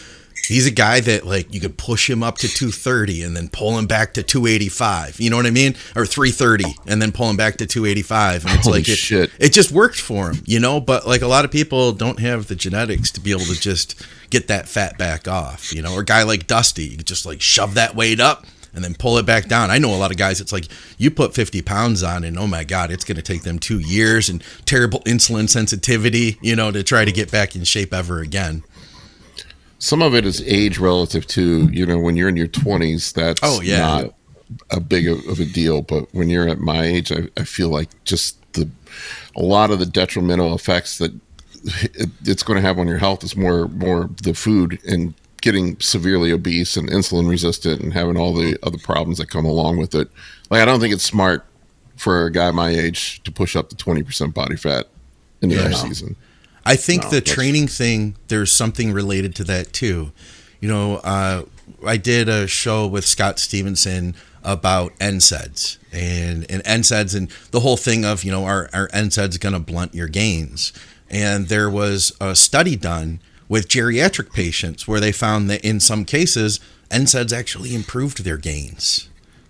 Speaker 2: He's a guy that like you could push him up to 230 and then pull him back to 285. You know what I mean? Or 330 and then pull him back to 285. And it's
Speaker 1: Holy
Speaker 2: like
Speaker 1: shit.
Speaker 2: It just worked for him, but like a lot of people don't have the genetics to be able to just get that fat back off, or a guy like Dusty, you could just like shove that weight up and then pull it back down. I know a lot of guys, it's like you put 50 pounds on and oh my God, it's going to take them 2 years and terrible insulin sensitivity, to try to get back in shape ever again.
Speaker 1: Some of it is age relative to, when you're in your 20s, that's not a big of a deal. But when you're at my age, I feel like just a lot of the detrimental effects that it's going to have on your health is more the food and getting severely obese and insulin resistant and having all the other problems that come along with it. Like, I don't think it's smart for a guy my age to push up to 20% body fat in the off season.
Speaker 2: I think the training thing, there's something related to that too. I did a show with Scott Stevenson about NSAIDs and NSAIDs and the whole thing of, are NSAIDs going to blunt your gains? And there was a study done with geriatric patients where they found that in some cases, NSAIDs actually improved their gains.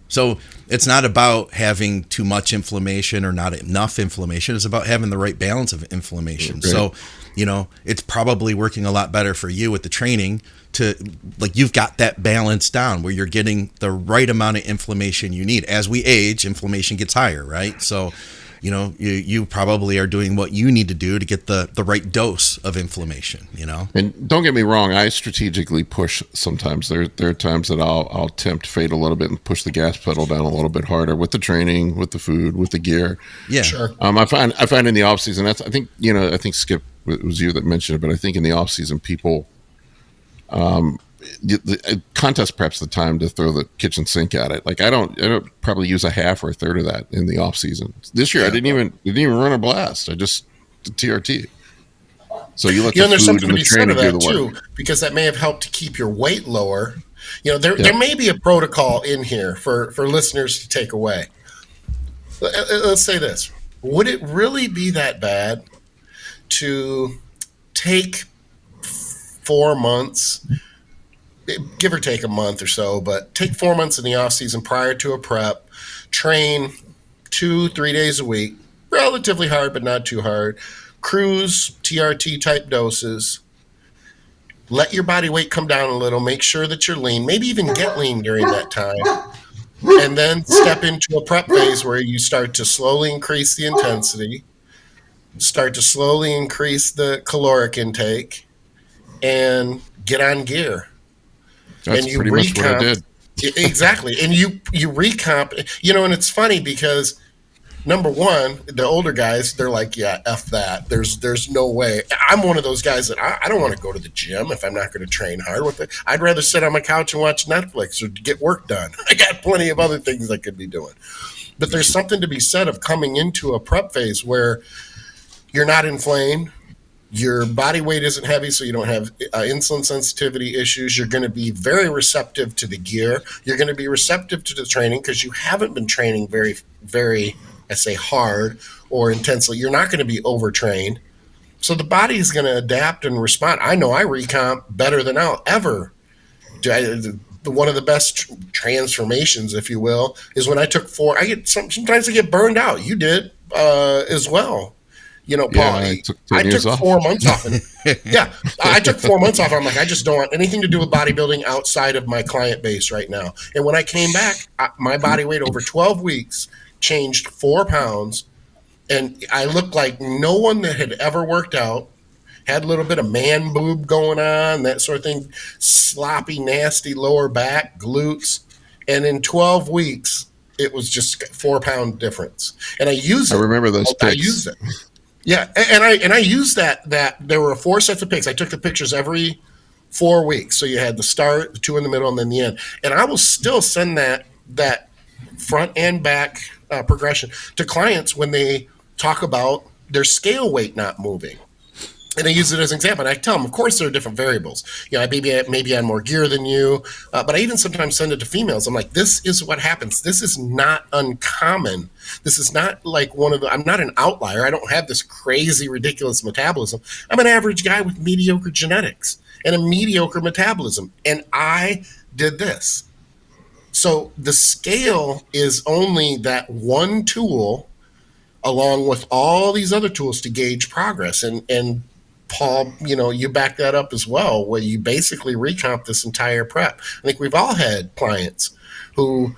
Speaker 2: So it's not about having too much inflammation or not enough inflammation. It's about having the right balance of inflammation. Right. So, it's probably working a lot better for you with the training to, like, you've got that balance down where you're getting the right amount of inflammation you need. As we age, inflammation gets higher, right? So, you probably are doing what you need to do to get the right dose of inflammation, And
Speaker 1: don't get me wrong, I strategically push sometimes. There are times that I'll tempt fate a little bit and push the gas pedal down a little bit harder with the training, with the food, with the gear.
Speaker 2: Yeah, sure.
Speaker 1: I find in the off season, I think Skip, it was you that mentioned it, but I think in the off season people the contest prep's the time to throw the kitchen sink at it. Like I don't probably use a half or a third of that in the off season. This year I didn't even run a blast. I just did TRT. So you let the food and the training do the work.
Speaker 3: Because that may have helped to keep your weight lower. There may be a protocol in here for listeners to take away. Let's say this. Would it really be that bad to take 4 months, give or take a month or so, but take 4 months in the off season prior to a prep, train 2-3 days a week, relatively hard, but not too hard, cruise TRT type doses, let your body weight come down a little, make sure that you're lean, maybe even get lean during that time, and then step into a prep phase where you start to slowly increase the intensity, start to slowly increase the caloric intake, and get on gear.
Speaker 1: That's pretty much what I did.
Speaker 3: Exactly. And you recomp, and it's funny because number one, the older guys, they're like, yeah, F that. There's no way. I'm one of those guys that I don't want to go to the gym if I'm not going to train hard with it. I'd rather sit on my couch and watch Netflix or get work done. I got plenty of other things I could be doing. But there's something to be said of coming into a prep phase where you're not inflamed. Your body weight isn't heavy, so you don't have insulin sensitivity issues. You're going to be very receptive to the gear. You're going to be receptive to the training because you haven't been training very, very, I say, hard or intensely. You're not going to be overtrained. So the body is going to adapt and respond. I know I recomp better than I'll ever. One of the best transformations, if you will, is when I took 4. Sometimes I get burned out. You did as well. Paul,
Speaker 1: I took
Speaker 3: I
Speaker 1: 10 years
Speaker 3: took
Speaker 1: off.
Speaker 3: 4 months off. And, yeah, I took 4 months off. I'm like, I just don't want anything to do with bodybuilding outside of my client base right now. And when I came back, my body weight over 12 weeks changed 4 pounds. And I looked like no one that had ever worked out, had a little bit of man boob going on, that sort of thing, sloppy, nasty lower back, glutes. And in 12 weeks, it was just 4 pound difference. And I use it.
Speaker 1: I remember those
Speaker 3: I
Speaker 1: pics.
Speaker 3: used it. Yeah, and I used that there were 4 sets of pics. I took the pictures every 4 weeks. So you had the start, the 2 in the middle, and then the end. And I will still send that front and back progression to clients when they talk about their scale weight not moving. And I use it as an example. And I tell them, of course, there are different variables. Maybe I had more gear than you, but I even sometimes send it to females. I'm like, this is what happens. This is not uncommon. This is not like I'm not an outlier. I don't have this crazy, ridiculous metabolism. I'm an average guy with mediocre genetics and a mediocre metabolism. And I did this. So the scale is only that one tool along with all these other tools to gauge progress. And Paul, you back that up as well, where you basically recomp this entire prep. I think we've all had clients who,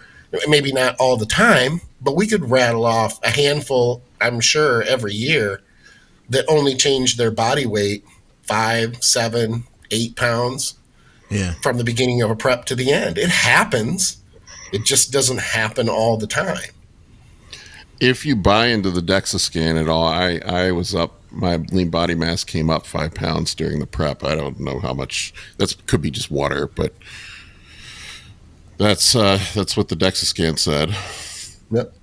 Speaker 3: maybe not all the time, but we could rattle off a handful, I'm sure, every year that only changed their body weight 5, 7, 8 pounds from the beginning of a prep to the end. It happens. It just doesn't happen all the time.
Speaker 1: If you buy into the DEXA scan at all, I was up. My lean body mass came up 5 pounds during the prep. I don't know how much. That could be just water, but that's what the DEXA scan said.
Speaker 3: Yep.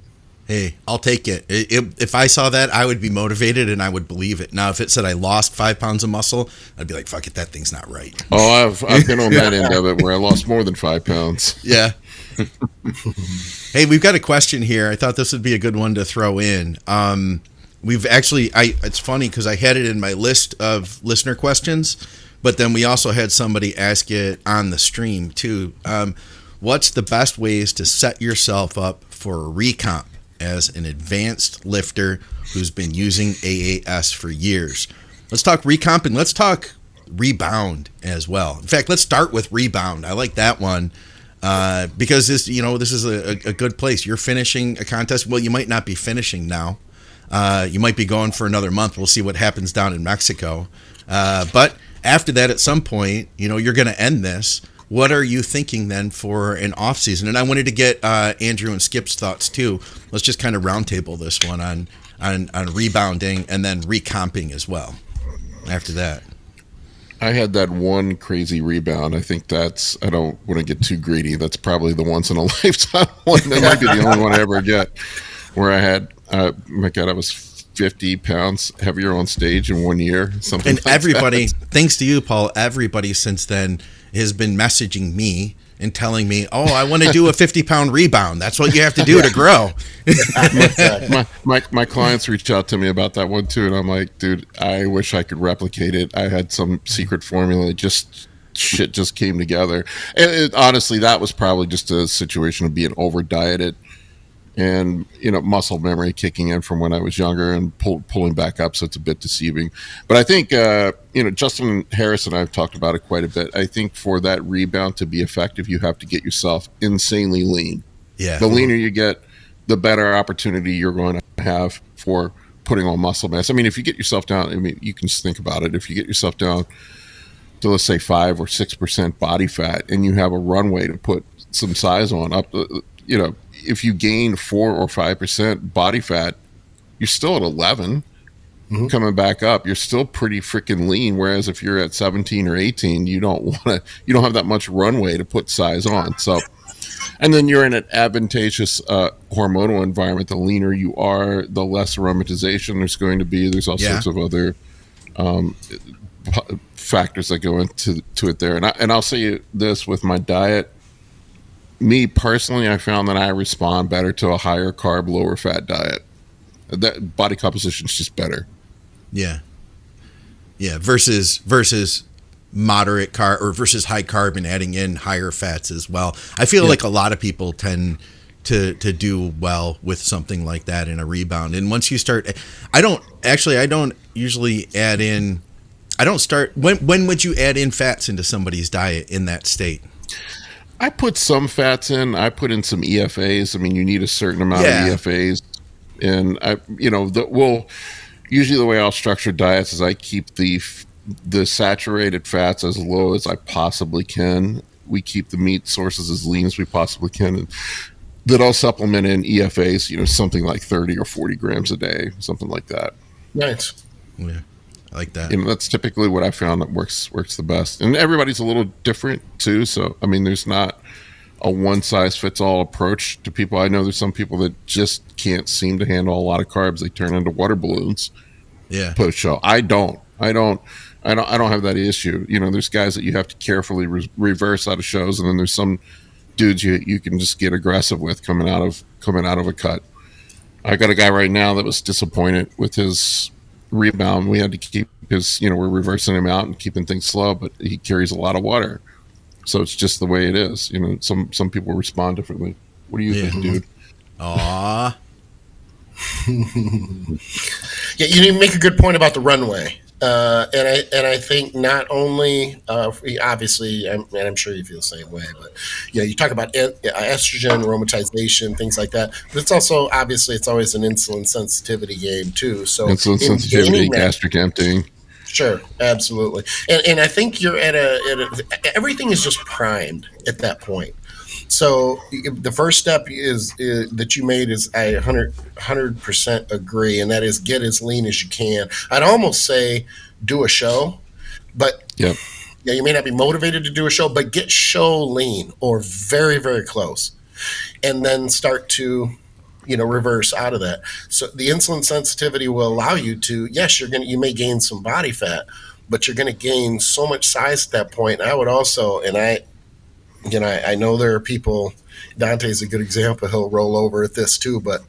Speaker 2: Hey, I'll take it. If I saw that, I would be motivated and I would believe it. Now, if it said I lost 5 pounds of muscle, I'd be like, fuck it, that thing's not right.
Speaker 1: Oh, I've been on that end of it where I lost more than 5 pounds.
Speaker 2: Yeah. Hey, we've got a question here. I thought this would be a good one to throw in. We've actually, it's funny because I had it in my list of listener questions, but then we also had somebody ask it on the stream too. What's the best ways to set yourself up for a recomp as an advanced lifter who's been using AAS for years? Let's talk recomp and let's talk rebound as well. In fact, let's start with rebound. I like that one. Because this is a good place. You're finishing a contest. Well, you might not be finishing now. You might be going for another month. We'll see what happens down in Mexico. But after that, at some point, you're going to end this. What are you thinking then for an off season? And I wanted to get Andrew and Skip's thoughts too. Let's just kind of roundtable this one on rebounding and then recomping as well. After that.
Speaker 1: I had that one crazy rebound. I think I don't want to get too greedy. That's probably the once in a lifetime one. That might be the only one I ever get. Where I had, my God, I was 50 pounds heavier on stage in 1 year. Something
Speaker 2: and
Speaker 1: like
Speaker 2: everybody,
Speaker 1: that.
Speaker 2: Thanks to you, Paul, everybody since then has been messaging me and telling me, oh, I want to do a 50-pound rebound. That's what you have to do to grow.
Speaker 1: my clients reached out to me about that one too, and I'm like, dude, I wish I could replicate it. I had some secret formula. Shit just came together. And honestly, that was probably just a situation of being over dieted and muscle memory kicking in from when I was younger and pulling back up, so it's a bit deceiving. But I think Justin Harris and I have talked about it quite a bit. I think for that rebound to be effective, you have to get yourself insanely lean.
Speaker 2: Yeah.
Speaker 1: The leaner you get, the better opportunity you're going to have for putting on muscle mass. I mean, if you get yourself down, you can just think about it. If you get yourself down to, let's say, 5 or 6% body fat, and you have a runway to put some size on up, if you gain 4 or 5% body fat, you're still at 11. Mm-hmm. Coming back up, you're still pretty freaking lean. Whereas if you're at 17 or 18, you don't have that much runway to put size on. So, and then you're in an advantageous hormonal environment. The leaner you are, the less aromatization there's going to be. There's all sorts of other factors that go into it there. And I'll say this with my diet. Me personally, I found that I respond better to a higher carb, lower fat diet. That body composition is just better.
Speaker 2: Yeah. Versus moderate carb or versus high carb and adding in higher fats as well. I feel like a lot of people tend to do well with something like that in a rebound. And once you start, I don't usually add in. I don't start. When would you add in fats into somebody's diet in that state?
Speaker 1: I put some fats in. I put in some EFAs. I mean, you need a certain amount of EFAs, and usually the way I'll structure diets is I keep the saturated fats as low as I possibly can. We keep the meat sources as lean as we possibly can, and then I'll supplement in EFAs. Something like 30 or 40 grams a day, something like that.
Speaker 3: Nice.
Speaker 2: Yeah. I like that.
Speaker 1: That's typically what I found that works the best. And everybody's a little different too. So, I mean, there's not a one size fits all approach to people. I know there's some people that just can't seem to handle a lot of carbs. They turn into water balloons.
Speaker 2: Yeah.
Speaker 1: Post show. I don't have that issue. There's guys that you have to carefully reverse out of shows. And then there's some dudes you can just get aggressive with coming out of a cut. I got a guy right now that was disappointed with his rebound. We had to keep we're reversing him out and keeping things slow, but he carries a lot of water, so it's just the way it is. Some people respond differently. What do you think, dude?
Speaker 2: Aw.
Speaker 3: Yeah, you make a good point about the runway, and I think not only obviously, I'm sure you feel the same way, but you talk about estrogen, aromatization, things like that. But it's also obviously it's always an insulin sensitivity game too. So
Speaker 1: insulin sensitivity, gastric emptying.
Speaker 3: Sure, absolutely, and I think you're at everything is just primed at that point. So the first step is that you made is I 100% agree, and that is get as lean as you can. I'd almost say do a show, but
Speaker 1: yep.
Speaker 3: Yeah, you may not be motivated to do a show, but get show lean or very, very close, and then start to reverse out of that. So the insulin sensitivity will allow you to, yes, you may gain some body fat, but you're going to gain so much size at that point. And I would also, and I know there are people, Dante's a good example, he'll roll over at this too, but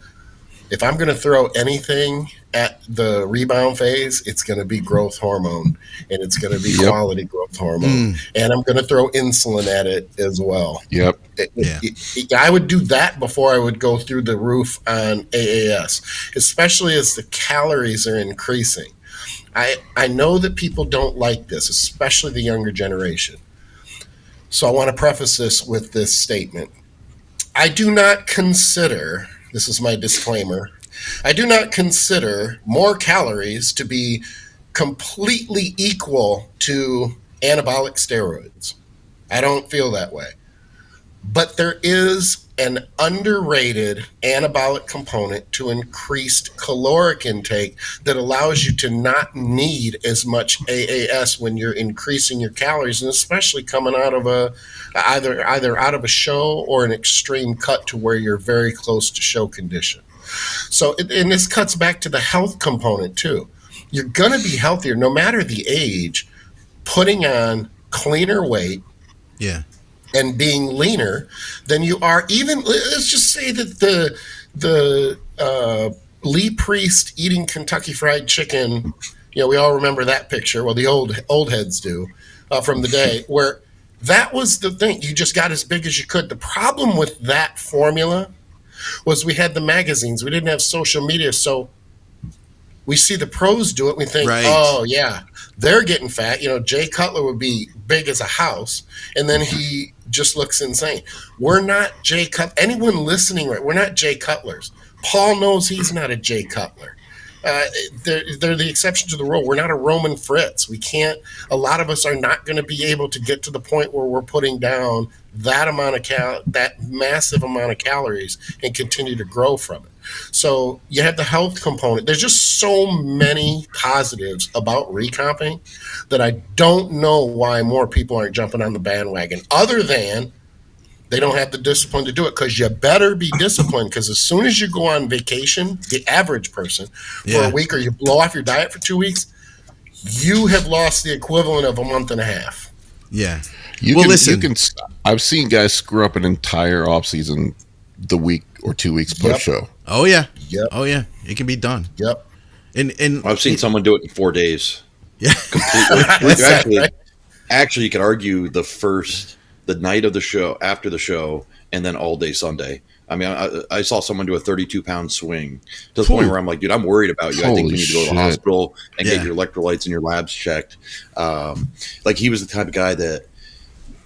Speaker 3: if I'm going to throw anything at the rebound phase, it's going to be growth hormone, and it's going to be quality growth hormone. And I'm going to throw insulin at it as well.
Speaker 1: Yep.
Speaker 3: I would do that before I would go through the roof on AAS, especially as the calories are increasing. I know that people don't like this, especially the younger generation. So I want to preface this with this statement. I do not consider, this is my disclaimer, I do not consider more calories to be completely equal to anabolic steroids. I don't feel that way. But there is an underrated anabolic component to increased caloric intake that allows you to not need as much AAS when you're increasing your calories, and especially coming out of either out of a show or an extreme cut to where you're very close to show condition. So, and this cuts back to the health component too. You're going to be healthier no matter the age, putting on cleaner weight.
Speaker 2: Yeah.
Speaker 3: And being leaner than you are. Even let's just say that the Lee Priest eating Kentucky Fried Chicken, we all remember that picture. Well, the old heads do from the day where that was the thing. You just got as big as you could. The problem with that formula was we had the magazines. We didn't have social media, so we see the pros do it. We think, oh yeah, they're getting fat. Jay Cutler would be big as a house, and then he just looks insane. We're not Jay Cutler. Anyone listening, right? We're not Jay Cutlers. Paul knows he's not a Jay Cutler. They're the exception to the rule. We're not a Roman Fritz. We can't. A lot of us are not going to be able to get to the point where we're putting down that amount of that massive amount of calories and continue to grow from it. So you have the health component. There's just so many positives about recomping that I don't know why more people aren't jumping on the bandwagon, other than they don't have the discipline to do it, because you better be disciplined, because as soon as you go on vacation, the average person, for a week, or you blow off your diet for 2 weeks, you have lost the equivalent of a month and a half.
Speaker 2: Yeah.
Speaker 1: Listen. I've seen guys screw up an entire offseason the week or 2 weeks post show.
Speaker 2: Oh yeah.
Speaker 3: Yep.
Speaker 2: Oh yeah. It can be done.
Speaker 3: Yep.
Speaker 4: And I've seen someone do it in 4 days.
Speaker 2: Yeah.
Speaker 4: Completely. Actually, you could argue the night of the show, after the show, and then all day Sunday. I mean, I saw someone do a 32-pound swing to the point where I'm like, dude, I'm worried about you. I think we need to go to the hospital and get your electrolytes and your labs checked. Like, he was the type of guy that,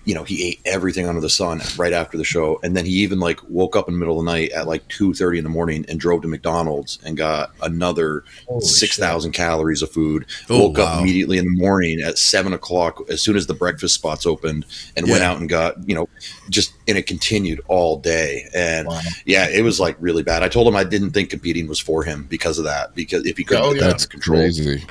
Speaker 4: you know, he ate everything under the sun right after the show. And then he even like woke up in the middle of the night at like 2:30 in the morning and drove to McDonald's and got another 6,000 calories of food. Woke up immediately in the morning at 7 o'clock as soon as the breakfast spots opened and went out and got, you know, and it continued all day. And it was like really bad. I told him I didn't think competing was for him because of that, because if he couldn't get that under control.
Speaker 1: Crazy.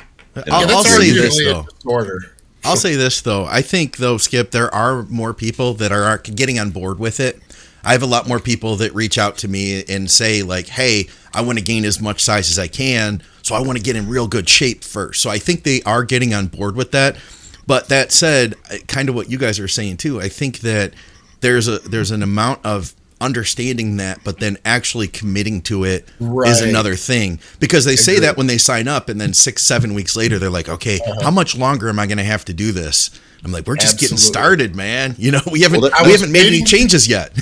Speaker 2: I'll say this though.
Speaker 3: Disorder.
Speaker 2: I'll say this, though. I think, though, Skip, there are more people that are getting on board with it. I have a lot more people that reach out to me and say, like, hey, I want to gain as much size as I can, so I want to get in real good shape first. So I think they are getting on board with that. But that said, kind of what you guys are saying, too, I think that there's an amount of understanding that, but then actually committing to it is another thing, because they say that when they sign up, and then 6-7 weeks later they're like, okay, how much longer am I going to have to do this? I'm like, we're just getting started, man. You know, we haven't made any changes yet.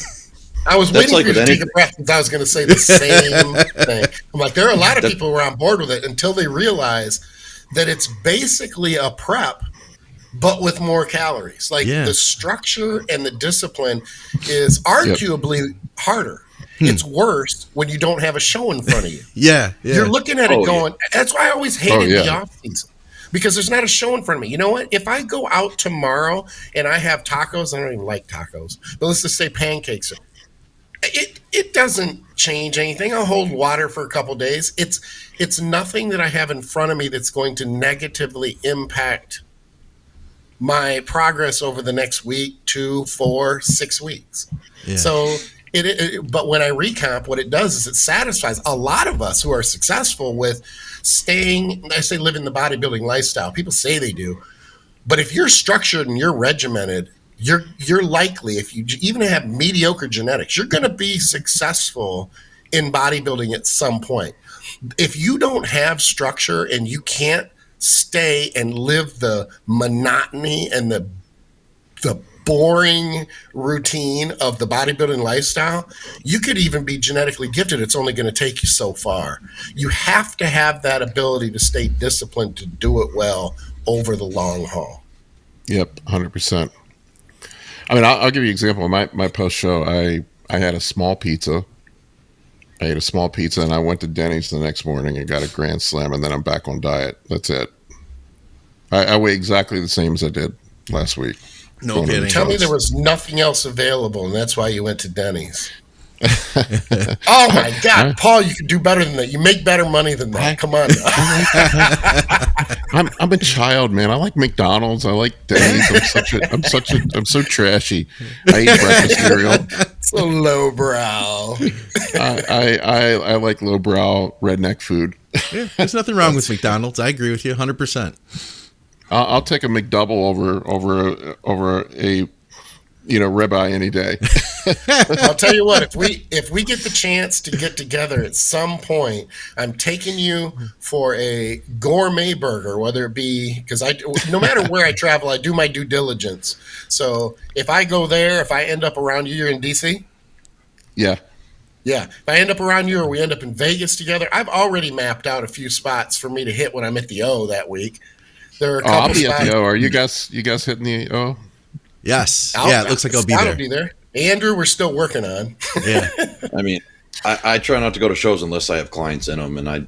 Speaker 3: I was waiting for you to take a breath because I was going to say the same thing. I'm like, there are a lot of people who are on board with it until they realize that it's basically a prep, but with more calories. Like the structure and the discipline is arguably harder. It's worse when you don't have a show in front of you. You're looking at it going, that's why I always hated the off season, because there's not a show in front of me. You know what? If I go out tomorrow and I have tacos, I don't even like tacos, but let's just say pancakes. It doesn't change anything. I'll hold water for a couple days. It's nothing that I have in front of me that's going to negatively impact my progress over the next week, 2, 4, 6 weeks. So but when I recomp, what it does is it satisfies a lot of us who are successful with staying, I say live in the bodybuilding lifestyle. People say they do, but if you're structured and you're regimented, you're likely, if you even have mediocre genetics, you're going to be successful in bodybuilding at some point. If you don't have structure and you can't stay and live the monotony and the boring routine of the bodybuilding lifestyle, you could even be genetically gifted. It's only going to take you so far. You have to have that ability to stay disciplined to do it well over the long haul.
Speaker 1: Yep, 100%. I mean, I'll give you an example. My post show, I had a small pizza. I ate a small pizza, and I went to Denny's the next morning and got a Grand Slam, and then I'm back on diet. That's it. I weigh exactly the same as I did last week.
Speaker 2: No kidding.
Speaker 3: Tell me there was nothing else available, and that's why you went to Denny's. Oh my God, Paul, you can do better than that. You make better money than that. Come on.
Speaker 1: I'm a child, man. I like McDonald's. I like Denny's. I'm so trashy. I eat breakfast cereal.
Speaker 3: So lowbrow.
Speaker 1: I like lowbrow redneck food.
Speaker 2: Yeah, there's nothing wrong with McDonald's. I agree with you 100%.
Speaker 1: I'll take a McDouble over a ribeye any day.
Speaker 3: I'll tell you what, if we get the chance to get together at some point, I'm taking you for a gourmet burger, whether it be, because no matter where I travel, I do my due diligence. So if I go there, if I end up around you, you're in DC?
Speaker 1: Yeah.
Speaker 3: If I end up around you or we end up in Vegas together, I've already mapped out a few spots for me to hit when I'm at the O that week. There are a couple
Speaker 1: I'll be
Speaker 3: spots.
Speaker 1: at the O. Are you guys hitting the O?
Speaker 2: Yes. It looks like I'll be there.
Speaker 3: I'll be there. Andrew, we're still working on.
Speaker 2: Yeah.
Speaker 4: I mean, I try not to go to shows unless I have clients in them, and I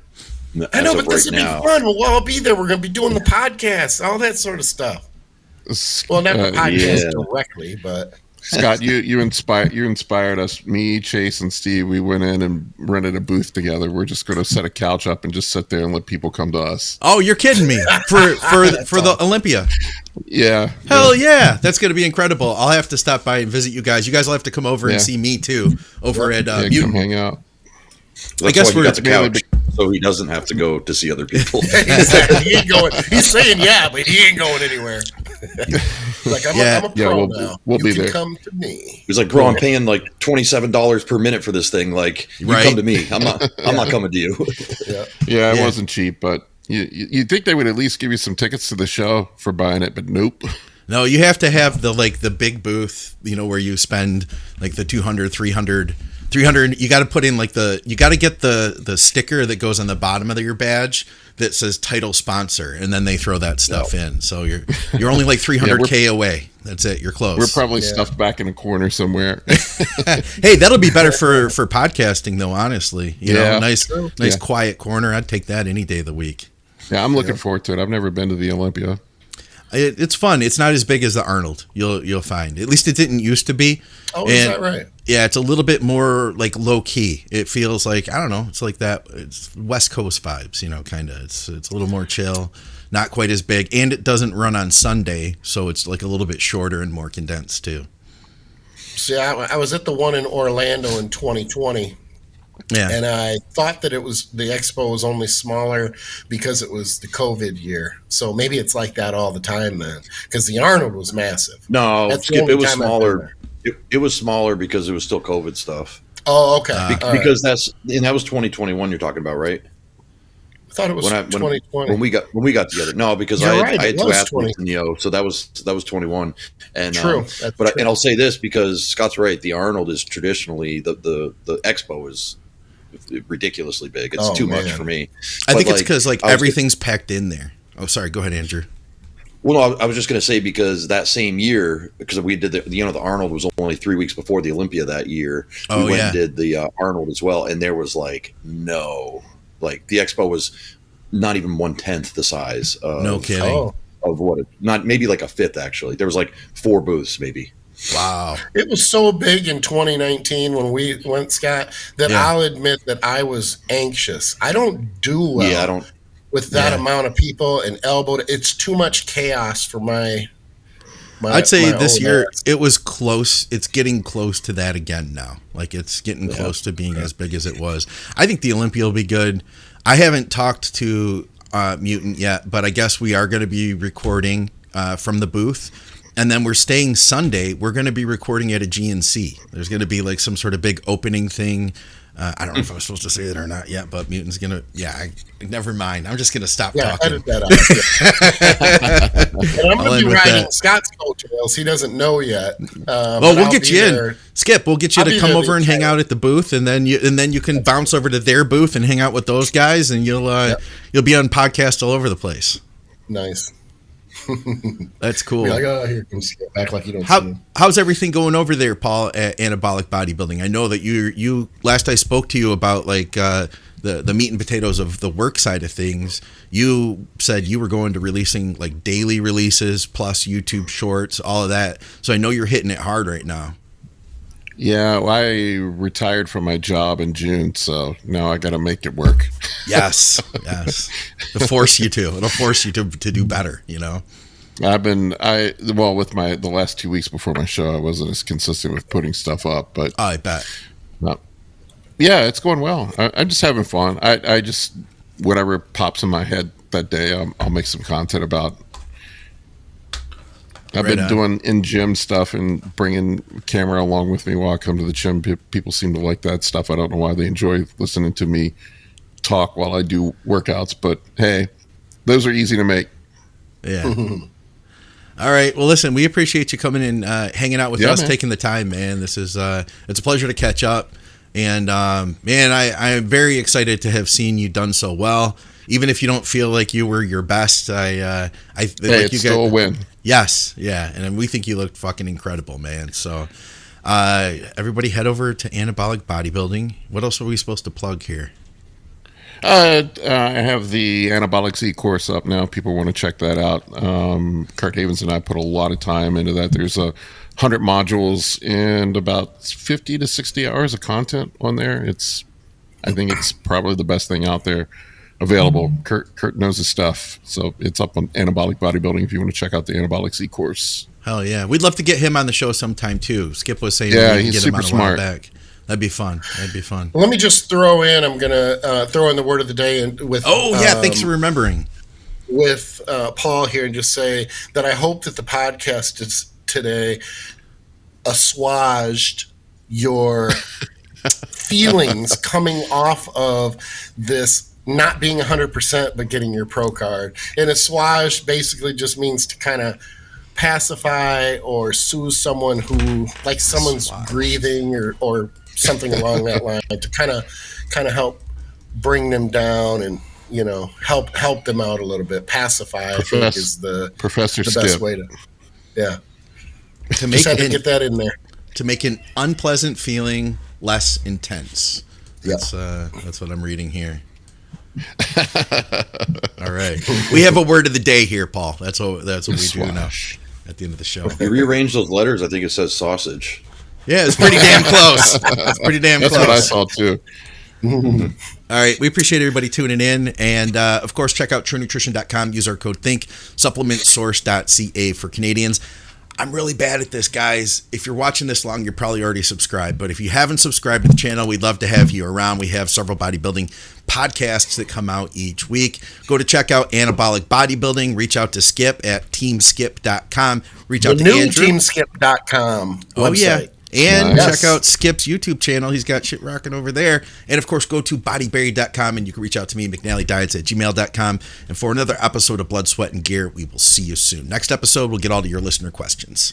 Speaker 3: know, but this would be fun. We'll all be there. We're going to be doing the podcast, all that sort of stuff. Well, not the podcast directly, but
Speaker 1: Scott, you inspired us. Me, Chase, and Steve. We went in and rented a booth together. We're just going to set a couch up and just sit there and let people come to us.
Speaker 2: Oh, you're kidding me! For the Olympia.
Speaker 1: Yeah.
Speaker 2: Hell yeah! That's going to be incredible. I'll have to stop by and visit you guys. You guys will have to come over and see me too over at Mutant.
Speaker 1: Come hang out.
Speaker 4: I guess we're at the couch, so he doesn't have to go to see other people.
Speaker 3: Exactly. He ain't going. He's saying but he ain't going anywhere. Like I'm a pro now.
Speaker 1: We'll be
Speaker 3: can
Speaker 1: there.
Speaker 3: Come to me.
Speaker 4: He's like, bro, I'm paying like $27 per minute for this thing. Like, you come to me. I'm not coming to you.
Speaker 1: Yeah, it wasn't cheap, but you'd think they would at least give you some tickets to the show for buying it, but nope.
Speaker 2: No, you have to have the big booth, where you spend like the $200, $300 300. You got to put in like you got to get the sticker that goes on the bottom of your badge that says title sponsor, and then they throw that stuff in. So you're only like 300K away. That's it. You're close.
Speaker 1: We're probably stuffed back in a corner somewhere.
Speaker 2: Hey, that'll be better for podcasting though, honestly. You know, nice quiet corner. I'd take that any day of the week.
Speaker 1: Yeah, I'm looking forward to it. I've never been to the Olympia.
Speaker 2: It's fun. It's not as big as the Arnold. You'll find. At least it didn't used to be.
Speaker 3: Oh, is that right?
Speaker 2: Yeah, it's a little bit more like low key. It feels like, I don't know. It's like that. It's West Coast vibes, you know, kind of. It's a little more chill, not quite as big, and it doesn't run on Sunday, so it's like a little bit shorter and more condensed too.
Speaker 3: See, I was at the one in Orlando in 2020. Yeah. And I thought that the expo was only smaller because it was the COVID year. So maybe it's like that all the time then, because the Arnold was massive.
Speaker 4: No, Skip, it was smaller. It was smaller because it was still COVID stuff.
Speaker 3: Oh, okay.
Speaker 4: Because that was 2021 you're talking about, right?
Speaker 3: I thought it was 2020
Speaker 4: when we got together. No, because I had two athletes in Neo, so that was 21. And
Speaker 3: true.
Speaker 4: True. And I'll say this because Scott's right. The Arnold is traditionally the expo is ridiculously big. It's too much for me.
Speaker 2: I think it's because everything's packed in there. Oh, sorry. Go ahead, Andrew.
Speaker 4: Well, no, I was just going to say because that same year, because we did the Arnold was only 3 weeks before the Olympia that year. We went and did the Arnold as well, and there was the expo was not even 1/10 the size.
Speaker 2: No kidding.
Speaker 4: Of what? Not maybe like a fifth actually. There was like 4 booths maybe.
Speaker 2: Wow.
Speaker 3: It was so big in 2019 when we went, Scott, that I'll admit that I was anxious. I don't do well with that amount of people and elbowed. It's too much chaos for my
Speaker 2: I'd say this year it was close. It's getting close to that again now. Like it's getting close to being as big as it was. I think the Olympia will be good. I haven't talked to Mutant yet, but I guess we are going to be recording from the booth. And then we're staying Sunday. We're going to be recording at a GNC. There's going to be like some sort of big opening thing. I don't know if I'm supposed to say that or not yet, but Mutant's going to, never mind. I'm just going to stop talking.
Speaker 3: Edit that out. And I'm going to be riding Scott's coattails. He doesn't know yet.
Speaker 2: We'll get you in. Skip, we'll get you to come over and hang out at the booth, and then you can bounce over to their booth and hang out with those guys, and you'll be on podcast all over the place.
Speaker 3: Nice.
Speaker 2: That's cool.
Speaker 3: Here comes Skip. Act like you don't see him.
Speaker 2: How's everything going over there, Paul, at Anabolic Bodybuilding? I know that you last I spoke to you about like the meat and potatoes of the work side of things. You said you were going to releasing like daily releases plus YouTube shorts, all of that. So I know you're hitting it hard right now.
Speaker 1: Yeah, well, I retired from my job in June, so now I got to make it work.
Speaker 2: Yes. It'll force you to do better, you know.
Speaker 1: With the last 2 weeks before my show, I wasn't as consistent with putting stuff up, but
Speaker 2: I bet.
Speaker 1: Yeah, it's going well. I'm just having fun. I just whatever pops in my head that day, I'll make some content about. I've been doing in-gym stuff and bringing camera along with me while I come to the gym. People seem to like that stuff. I don't know why they enjoy listening to me talk while I do workouts, but hey, those are easy to make.
Speaker 2: Yeah. All right. Well, listen, we appreciate you coming and hanging out with us, taking the time, man. This is it's a pleasure to catch up. And man, I am very excited to have seen you done so well. Even if you don't feel like you were your best,
Speaker 1: it's still a win.
Speaker 2: Yes, yeah, and we think you looked fucking incredible, man. So, everybody, head over to Anabolic Bodybuilding. What else are we supposed to plug here?
Speaker 1: I have the Anabolic Z course up now. People want to check that out. Kurt Havens and I put a lot of time into that. There's 100 modules and about 50 to 60 hours of content on there. I think it's probably the best thing out there available. Kurt knows his stuff, so it's up on Anabolic Bodybuilding if you want to check out the Anabolic Z course.
Speaker 2: Hell yeah, we'd love to get him on the show sometime too. Skip was saying
Speaker 1: he's
Speaker 2: get
Speaker 1: super
Speaker 2: him on
Speaker 1: smart.
Speaker 2: Back. That'd be fun.
Speaker 3: Let me just throw in. I'm gonna throw in the word of the day with.
Speaker 2: Thanks for remembering.
Speaker 3: With Paul here, and just say that I hope that the podcast is today assuaged your feelings coming off of this. Not being 100%, but getting your pro card. And assuage basically just means to kind of pacify or soothe someone who, like someone's grieving or something along that line to kind of help bring them down and help them out a little bit, pacify. I think is the best way to
Speaker 2: to
Speaker 3: just had to get that in there
Speaker 2: to make an unpleasant feeling less intense. That's what I'm reading here. All right, we have a word of the day here, Paul. That's what we do now at the end of the show.
Speaker 4: You rearrange those letters. I think it says sausage.
Speaker 2: Yeah, it's pretty damn close. It's pretty damn close.
Speaker 1: That's what I saw too.
Speaker 2: All right, we appreciate everybody tuning in, and of course, check out TrueNutrition.com. Use our code THINK. SupplementSource.ca for Canadians. I'm really bad at this, guys. If you're watching this long, you're probably already subscribed. But if you haven't subscribed to the channel, we'd love to have you around. We have several bodybuilding podcasts that come out each week. Go to check out Anabolic Bodybuilding. Reach out to Skip at teamskip.com. Reach out to Andrew.
Speaker 3: teamskip.com website.
Speaker 2: Oh, yeah. And
Speaker 3: Yes.
Speaker 2: check out Skip's YouTube channel. He's got shit rocking over there. And, of course, go to bodyberry.com, and you can reach out to me, McNallyDiets@gmail.com. And for another episode of Blood, Sweat, and Gear, we will see you soon. Next episode, we'll get all to your listener questions.